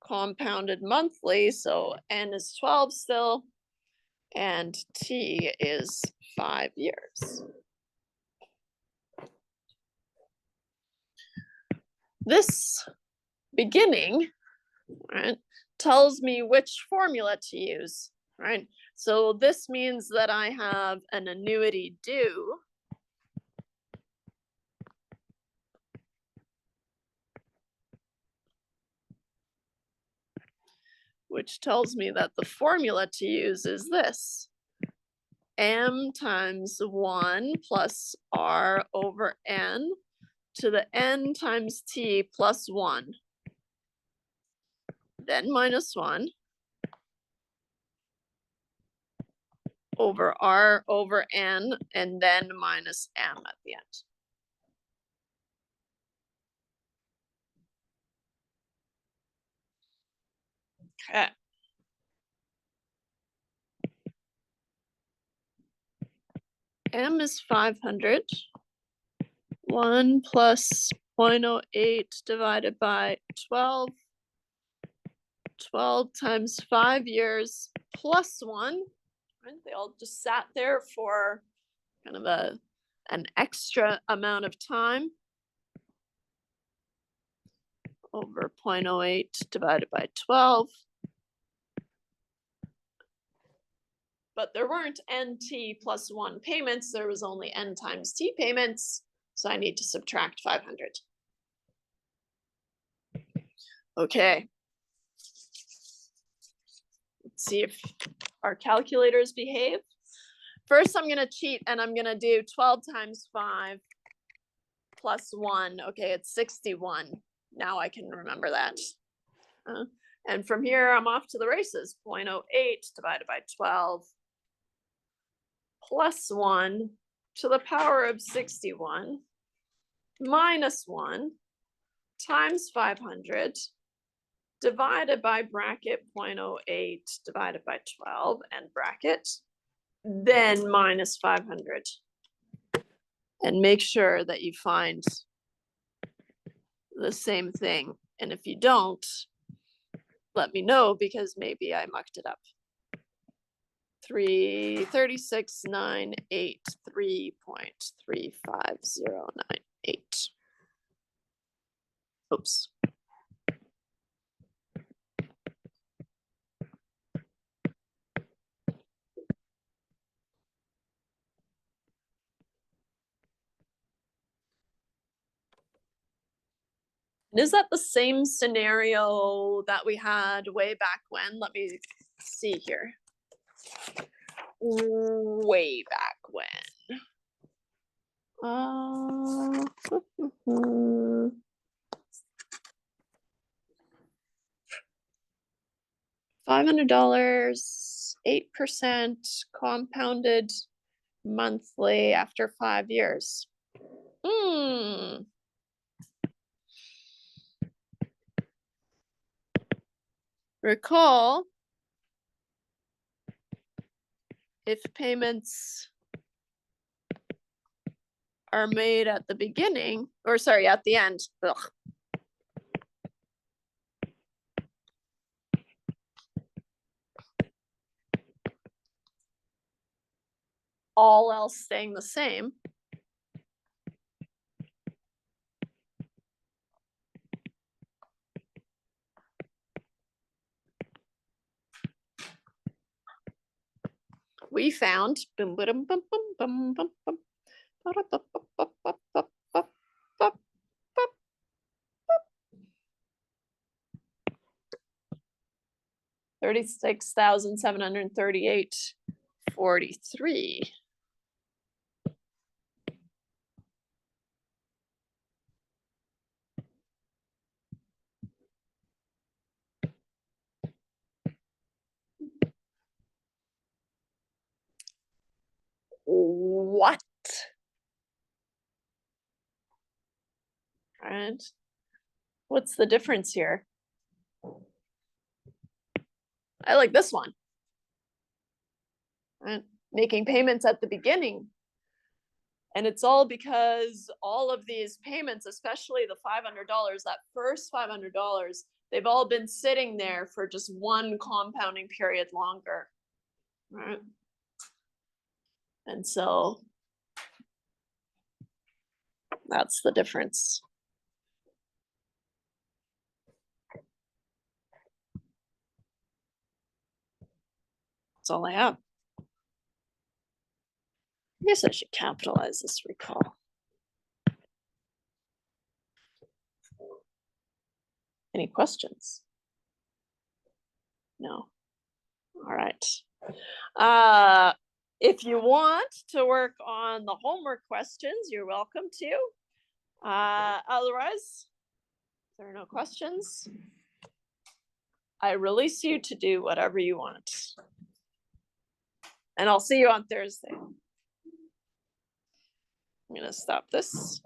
compounded monthly, so N is 12 still, and T is 5 years. This beginning, right, tells me which formula to use, right? So this means that I have an annuity due, which tells me that the formula to use is this. M times 1 plus R over N to the N times T plus 1, then minus 1 over R over N, and then minus M at the end. Okay. M is 500. 1 plus 0.08 divided by 12. 12 times 5 years plus 1. Right? They all just sat there for kind of an extra amount of time. Over 0.08 divided by 12. But there weren't NT plus 1 payments, there was only N times T payments, so I need to subtract 500. Okay. Let's see if our calculators behave. First, I'm gonna cheat and I'm gonna do 12 times 5 plus 1. Okay, it's 61. Now I can remember that. And from here, I'm off to the races. 0.08 divided by 12 plus 1 to the power of 61 minus 1 times 500 divided by bracket 0.08 divided by 12 and bracket, then minus 500. And make sure that you find the same thing. And if you don't, let me know because maybe I mucked it up. 336,983.35098. Oops. And is that the same scenario that we had way back when? Let me see here. Way back when. $500, 8% compounded monthly after 5 years. Recall, if payments are made at the beginning, or sorry, at the end, all else staying the same, we found 36,738.43. What? Right? What's the difference here? I like this one. right? Making payments at the beginning. And it's all because all of these payments, especially the $500, that first $500, they've all been sitting there for just one compounding period longer, right? And so that's the difference. That's all I have. I guess I should capitalize this recall. Any questions? No. All right. If you want to work on the homework questions, you're welcome to. Otherwise, if there are no questions, I release you to do whatever you want. And I'll see you on Thursday. I'm going to stop this.